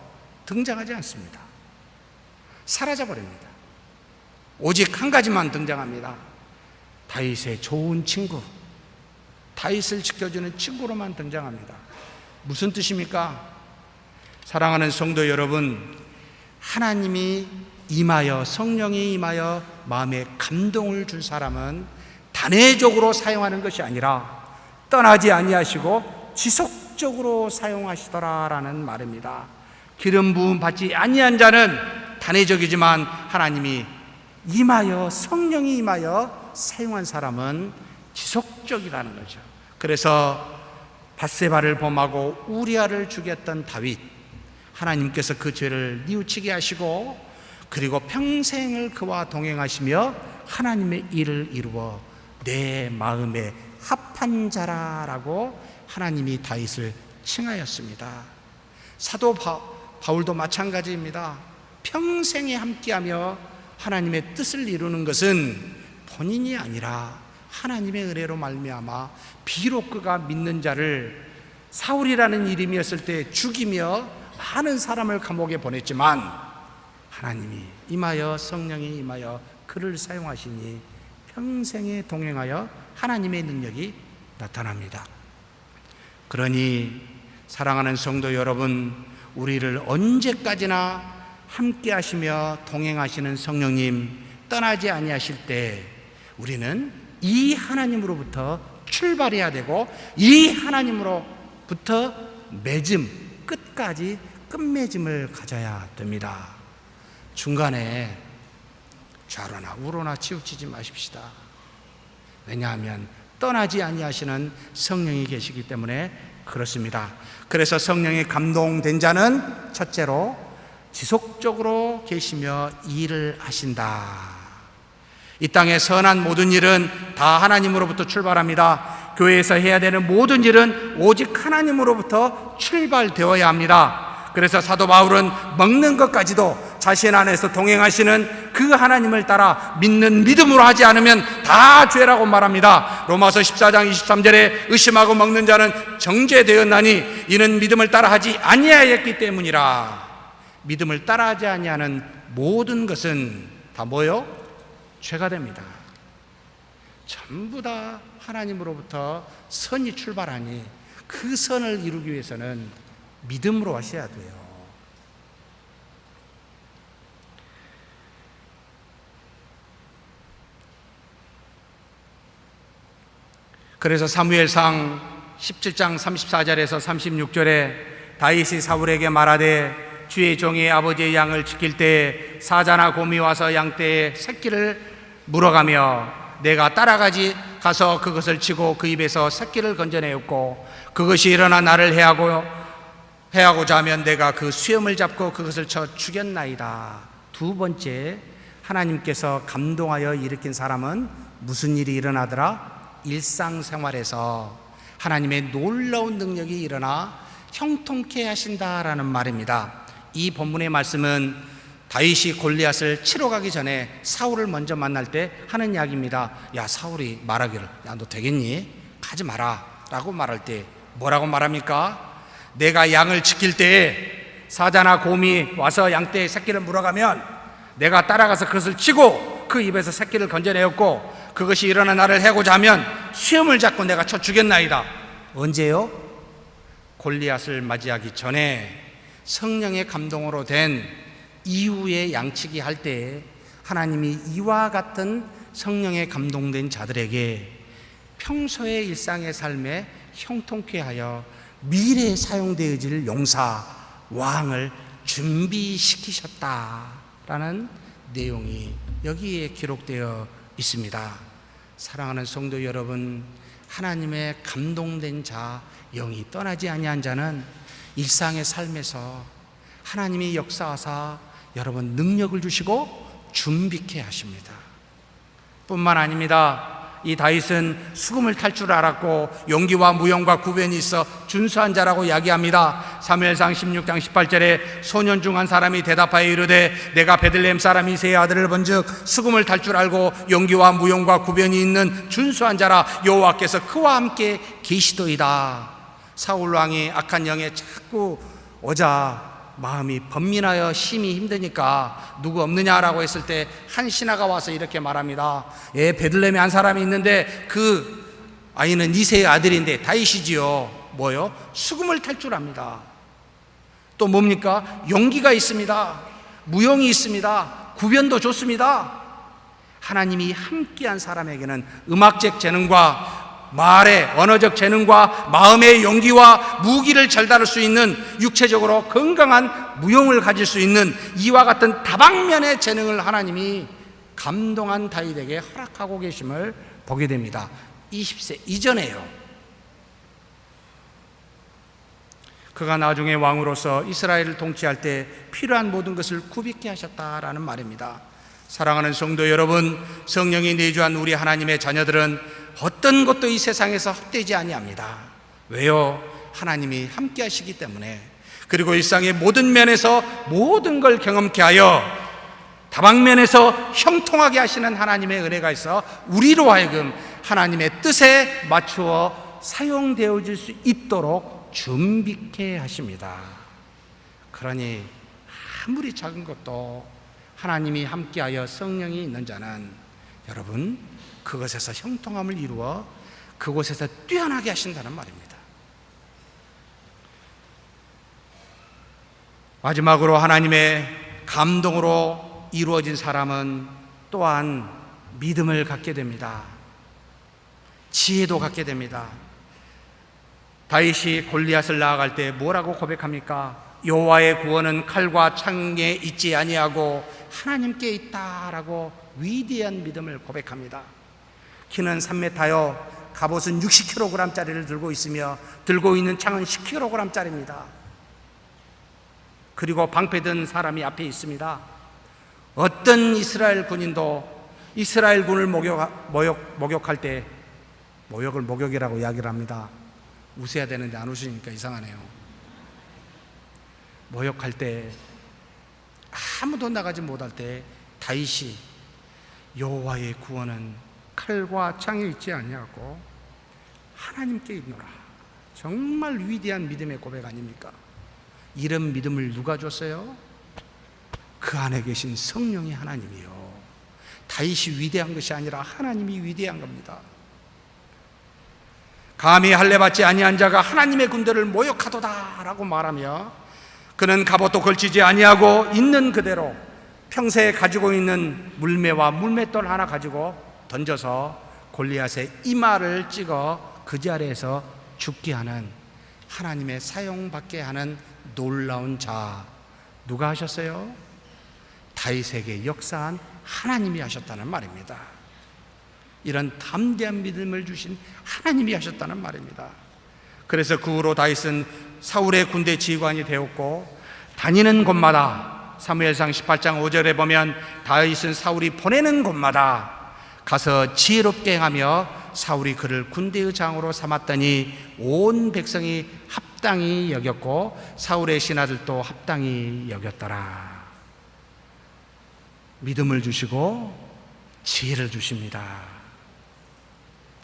등장하지 않습니다. 사라져버립니다. 오직 한 가지만 등장합니다. 다윗의 좋은 친구, 다윗을 지켜주는 친구로만 등장합니다. 무슨 뜻입니까? 사랑하는 성도 여러분, 하나님이 임하여, 성령이 임하여 마음에 감동을 준 사람은 단회적으로 사용하는 것이 아니라 떠나지 아니하시고 지속적으로 사용하시더라라는 말입니다. 기름 부음 받지 아니한 자는 단회적이지만 하나님이 임하여, 성령이 임하여 사용한 사람은 지속적이라는 거죠. 그래서 밧세바를 범하고 우리아를 죽였던 다윗, 하나님께서 그 죄를 뉘우치게 하시고 그리고 평생을 그와 동행하시며 하나님의 일을 이루어 내 마음에 합한 자라라고 하나님이 다윗을 칭하였습니다. 사도 바울도 마찬가지입니다. 평생에 함께하며 하나님의 뜻을 이루는 것은 본인이 아니라 하나님의 은혜로 말미암아 비록 그가 믿는 자를 사울이라는 이름이었을 때 죽이며 많은 사람을 감옥에 보냈지만 하나님이 임하여, 성령이 임하여 그를 사용하시니 평생에 동행하여 하나님의 능력이 나타납니다. 그러니 사랑하는 성도 여러분, 우리를 언제까지나 함께 하시며 동행하시는 성령님 떠나지 아니하실 때 우리는 이 하나님으로부터 출발해야 되고 이 하나님으로부터 맺음, 끝까지 끝맺음을 가져야 됩니다. 중간에 좌로나 우로나 치우치지 마십시다. 왜냐하면 떠나지 아니하시는 성령이 계시기 때문에 그렇습니다. 그래서 성령에 감동된 자는 첫째로 지속적으로 계시며 일을 하신다. 이 땅의 선한 모든 일은 다 하나님으로부터 출발합니다. 교회에서 해야 되는 모든 일은 오직 하나님으로부터 출발되어야 합니다. 그래서 사도 바울은 먹는 것까지도 자신 안에서 동행하시는 그 하나님을 따라 믿는 믿음으로 하지 않으면 다 죄라고 말합니다. 로마서 14장 23절에 의심하고 먹는 자는 정죄되었나니 이는 믿음을 따라 하지 아니하였기 때문이라. 믿음을 따라하지 아니하는 모든 것은 다 뭐요? 죄가 됩니다. 전부 다 하나님으로부터 선이 출발하니 그 선을 이루기 위해서는 믿음으로 하셔야 돼요. 그래서 사무엘상 17장 34절에서 36절에 다윗이 사울에게 말하되 주의 종이 아버지의 양을 지킬 때 사자나 곰이 와서 양떼의 새끼를 물어가며 내가 따라가지 가서 그것을 치고 그 입에서 새끼를 건져내었고 그것이 일어나 나를 해하고자 하면 내가 그 수염을 잡고 그것을 쳐 죽였나이다. 두 번째, 하나님께서 감동하여 일으킨 사람은 무슨 일이 일어나더라? 일상생활에서 하나님의 놀라운 능력이 일어나 형통케 하신다라는 말입니다. 이 본문의 말씀은 다윗이 골리앗을 치러 가기 전에 사울을 먼저 만날 때 하는 이야기입니다. 야, 사울이 말하기를 야, 너 되겠니? 가지 마라 라고 말할 때 뭐라고 말합니까? 내가 양을 지킬 때에 사자나 곰이 와서 양떼의 새끼를 물어가면 내가 따라가서 그것을 치고 그 입에서 새끼를 건져내었고 그것이 일어나 나를 해고자 하면 수염을 잡고 내가 쳐 죽였나이다. 언제요? 골리앗을 맞이하기 전에 성령의 감동으로 된 이후에 양치기 할 때 하나님이 이와 같은 성령에 감동된 자들에게 평소의 일상의 삶에 형통케 하여 미래에 사용되어질 용사, 왕을 준비시키셨다라는 내용이 여기에 기록되어 있습니다. 사랑하는 성도 여러분, 하나님의 감동된 자, 영이 떠나지 아니한 자는 일상의 삶에서 하나님이 역사하사 여러분 능력을 주시고 준비케 하십니다. 뿐만 아닙니다. 이 다윗은 수금을 탈 줄 알았고 용기와 무용과 구변이 있어 준수한 자라고 이야기합니다. 사무엘상 16장 18절에 소년 중 한 사람이 대답하여 이르되 내가 베들레헴 사람 이새의 아들을 본즉 수금을 탈 줄 알고 용기와 무용과 구변이 있는 준수한 자라 여호와께서 그와 함께 계시도이다. 사울 왕이 악한 영에 자꾸 오자 마음이 번민하여 심히 힘드니까 누구 없느냐라고 했을 때 한 신하가 와서 이렇게 말합니다. 베들레헴에 한 사람이 있는데 그 아이는 이새의 아들인데 다윗이지요. 뭐요? 수금을 탈 줄 압니다. 또 뭡니까? 용기가 있습니다. 무용이 있습니다. 구변도 좋습니다. 하나님이 함께한 사람에게는 음악적 재능과 말의 언어적 재능과 마음의 용기와 무기를 잘 다룰 수 있는 육체적으로 건강한 무용을 가질 수 있는 이와 같은 다방면의 재능을 하나님이 감동한 다윗에게 허락하고 계심을 보게 됩니다. 20세 이전에요. 그가 나중에 왕으로서 이스라엘을 통치할 때 필요한 모든 것을 구비케 하셨다라는 말입니다. 사랑하는 성도 여러분, 성령이 내주한 우리 하나님의 자녀들은 어떤 것도 이 세상에서 헛되지 아니합니다. 왜요? 하나님이 함께 하시기 때문에. 그리고 일상의 모든 면에서 모든 걸 경험케 하여 다방면에서 형통하게 하시는 하나님의 은혜가 있어 우리로 하여금 하나님의 뜻에 맞추어 사용되어질 수 있도록 준비케 하십니다. 그러니 아무리 작은 것도 하나님이 함께하여 성령이 있는 자는 여러분 그것에서 형통함을 이루어 그곳에서 뛰어나게 하신다는 말입니다. 마지막으로 하나님의 감동으로 이루어진 사람은 또한 믿음을 갖게 됩니다. 지혜도 갖게 됩니다. 다윗이 골리앗을 나아갈 때 뭐라고 고백합니까? 여호와의 구원은 칼과 창에 있지 아니하고 하나님께 있다라고 위대한 믿음을 고백합니다. 키는 3m요, 갑옷은 60kg짜리를 들고 있으며 들고 있는 창은 10kg짜리입니다. 그리고 방패 든 사람이 앞에 있습니다. 어떤 이스라엘 군인도 이스라엘 군을 목욕할 때 모욕을 목욕이라고 이야기를 합니다. 웃어야 되는데 안 웃으니까 이상하네요. 모욕할 때 아무도 나가지 못할 때 다윗이 여호와의 구원은 칼과 창에 있지 아니하고 하나님께 있노라. 정말 위대한 믿음의 고백 아닙니까? 이런 믿음을 누가 줬어요? 그 안에 계신 성령의 하나님이요. 다윗이 위대한 것이 아니라 하나님이 위대한 겁니다. 감히 할례받지 아니한 자가 하나님의 군대를 모욕하도다라고 말하며 그는 갑옷도 걸치지 아니하고 있는 그대로 평소에 가지고 있는 물매와 물맷돌 하나 가지고 던져서 골리앗의 이마를 찍어 그 자리에서 죽게 하는 하나님의 사용받게 하는 놀라운 자, 누가 하셨어요? 다윗에게 역사한 하나님이 하셨다는 말입니다. 이런 담대한 믿음을 주신 하나님이 하셨다는 말입니다. 그래서 그 후로 다윗은 사울의 군대 지휘관이 되었고 다니는 곳마다 사무엘상 18장 5절에 보면 다윗은 사울이 보내는 곳마다 가서 지혜롭게 행하며 사울이 그를 군대의 장으로 삼았더니 온 백성이 합당히 여겼고 사울의 신하들도 합당히 여겼더라. 믿음을 주시고 지혜를 주십니다.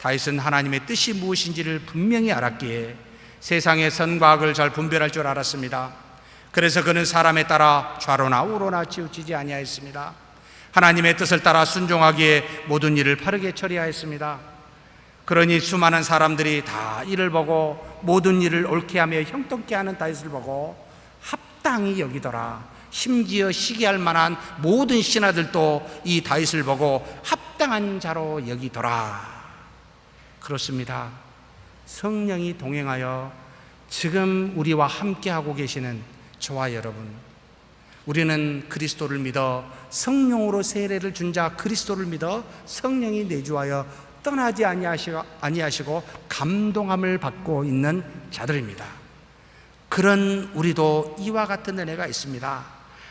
다윗은 하나님의 뜻이 무엇인지를 분명히 알았기에 세상의 선과 악을 잘 분별할 줄 알았습니다. 그래서 그는 사람에 따라 좌로나 우로나 치우치지 아니하였습니다. 하나님의 뜻을 따라 순종하기에 모든 일을 바르게 처리하였습니다. 그러니 수많은 사람들이 다 이를 보고 모든 일을 옳게 하며 형통케 하는 다윗을 보고 합당히 여기더라. 심지어 시기할 만한 모든 신하들도 이 다윗을 보고 합당한 자로 여기더라. 그렇습니다. 성령이 동행하여 지금 우리와 함께하고 계시는 저와 여러분, 우리는 그리스도를 믿어 성령으로 세례를 준 자 그리스도를 믿어 성령이 내주하여 떠나지 아니하시고 감동함을 받고 있는 자들입니다. 그런 우리도 이와 같은 은혜가 있습니다.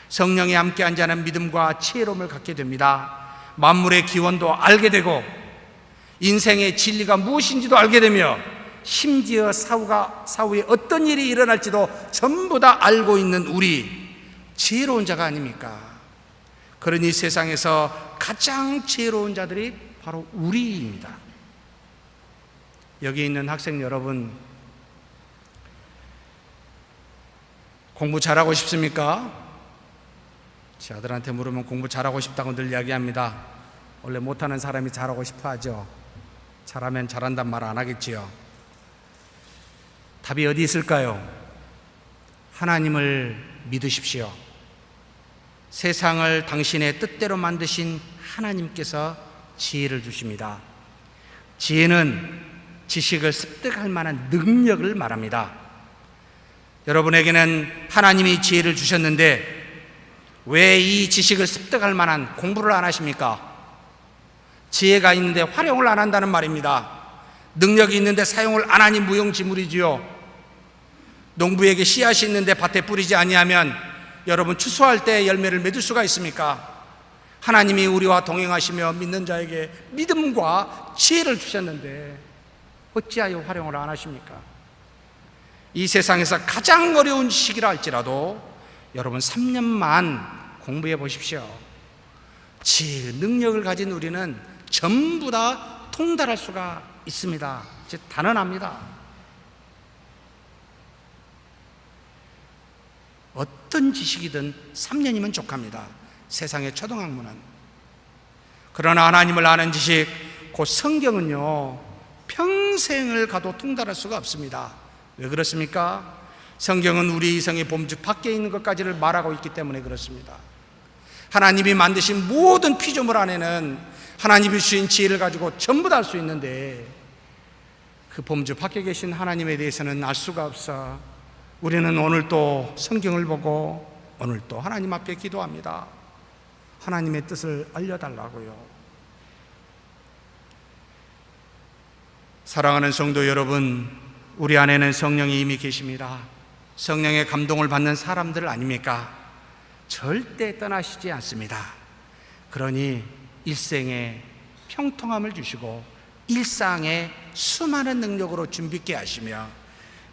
성령이 함께한 자는 믿음과 지혜로움을 갖게 됩니다. 만물의 기원도 알게 되고 인생의 진리가 무엇인지도 알게 되며 심지어 사후에 어떤 일이 일어날지도 전부 다 알고 있는 우리, 지혜로운 자가 아닙니까? 그러니 세상에서 가장 지혜로운 자들이 바로 우리입니다. 여기 있는 학생 여러분, 공부 잘하고 싶습니까? 제 아들한테 물으면 공부 잘하고 싶다고 늘 이야기합니다. 원래 못하는 사람이 잘하고 싶어 하죠. 잘하면 잘한단 말 안 하겠지요. 답이 어디 있을까요? 하나님을 믿으십시오. 세상을 당신의 뜻대로 만드신 하나님께서 지혜를 주십니다. 지혜는 지식을 습득할 만한 능력을 말합니다. 여러분에게는 하나님이 지혜를 주셨는데 왜 이 지식을 습득할 만한 공부를 안 하십니까? 지혜가 있는데 활용을 안 한다는 말입니다. 능력이 있는데 사용을 안 하니 무용지물이지요. 농부에게 씨앗이 있는데 밭에 뿌리지 아니하면 여러분 추수할 때 열매를 맺을 수가 있습니까? 하나님이 우리와 동행하시며 믿는 자에게 믿음과 지혜를 주셨는데 어찌하여 활용을 안 하십니까? 이 세상에서 가장 어려운 지식이라 할지라도 여러분 3년만 공부해 보십시오. 지혜, 능력을 가진 우리는 전부 다 통달할 수가 있습니다. 단언합니다. 어떤 지식이든 3년이면 족합니다. 세상의 초등학문은. 그러나 하나님을 아는 지식, 곧 성경은요, 평생을 가도 통달할 수가 없습니다. 왜 그렇습니까? 성경은 우리 이성의 범주 밖에 있는 것까지를 말하고 있기 때문에 그렇습니다. 하나님이 만드신 모든 피조물 안에는 하나님이 주신 지혜를 가지고 전부 다 알 수 있는데 그 범주 밖에 계신 하나님에 대해서는 알 수가 없어 우리는 오늘 또 성경을 보고 오늘 또 하나님 앞에 기도합니다. 하나님의 뜻을 알려달라고요. 사랑하는 성도 여러분, 우리 안에는 성령이 이미 계십니다. 성령의 감동을 받는 사람들 아닙니까? 절대 떠나시지 않습니다. 그러니 일생에 평통함을 주시고 일상에 수많은 능력으로 준비케 하시며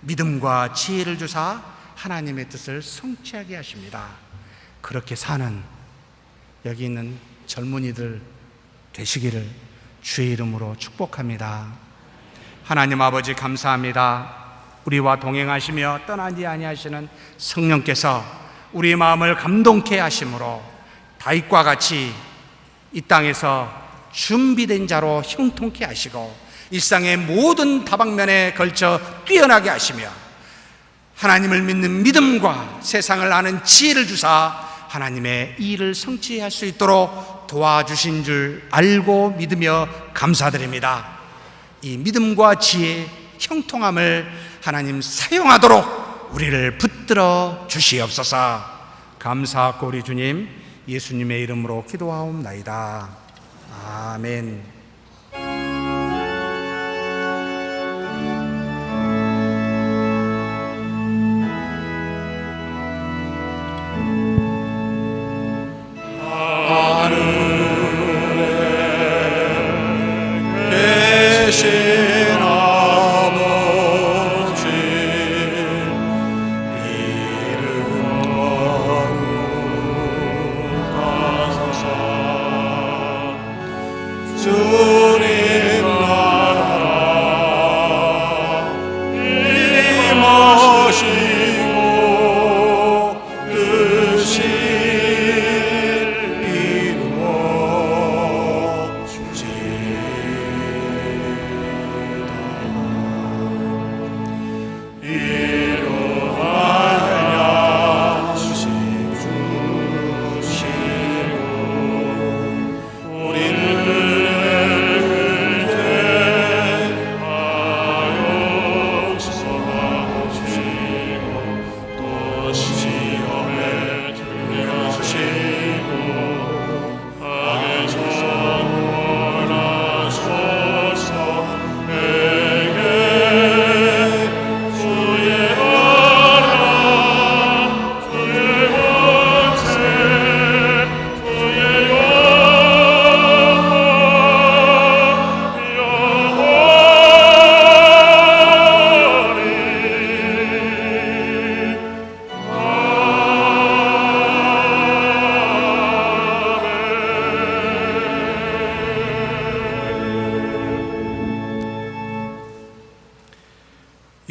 믿음과 지혜를 주사 하나님의 뜻을 성취하게 하십니다. 그렇게 사는 여기 있는 젊은이들 되시기를 주의 이름으로 축복합니다. 하나님 아버지 감사합니다. 우리와 동행하시며 떠나지 아니하시는 성령께서 우리 마음을 감동케 하심으로 다윗과 같이 이 땅에서 준비된 자로 형통케 하시고 일상의 모든 다방면에 걸쳐 뛰어나게 하시며 하나님을 믿는 믿음과 세상을 아는 지혜를 주사 하나님의 일을 성취할 수 있도록 도와주신 줄 알고 믿으며 감사드립니다. 이 믿음과 지혜, 형통함을 하나님 사용하도록 우리를 붙들어 주시옵소서. 감사하고 우리 주님 예수님의 이름으로 기도하옵나이다. 아멘. 주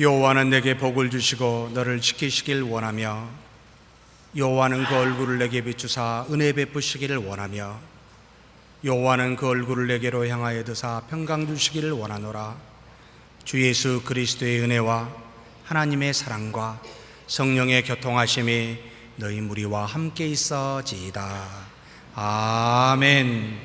여호와는 내게 복을 주시고 너를 지키시길 원하며 여호와는 그 얼굴을 내게 비추사 은혜 베푸시기를 원하며 여호와는 그 얼굴을 내게로 향하여 드사 평강 주시기를 원하노라. 주 예수 그리스도의 은혜와 하나님의 사랑과 성령의 교통하심이 너희 무리와 함께 있어지이다. 아멘.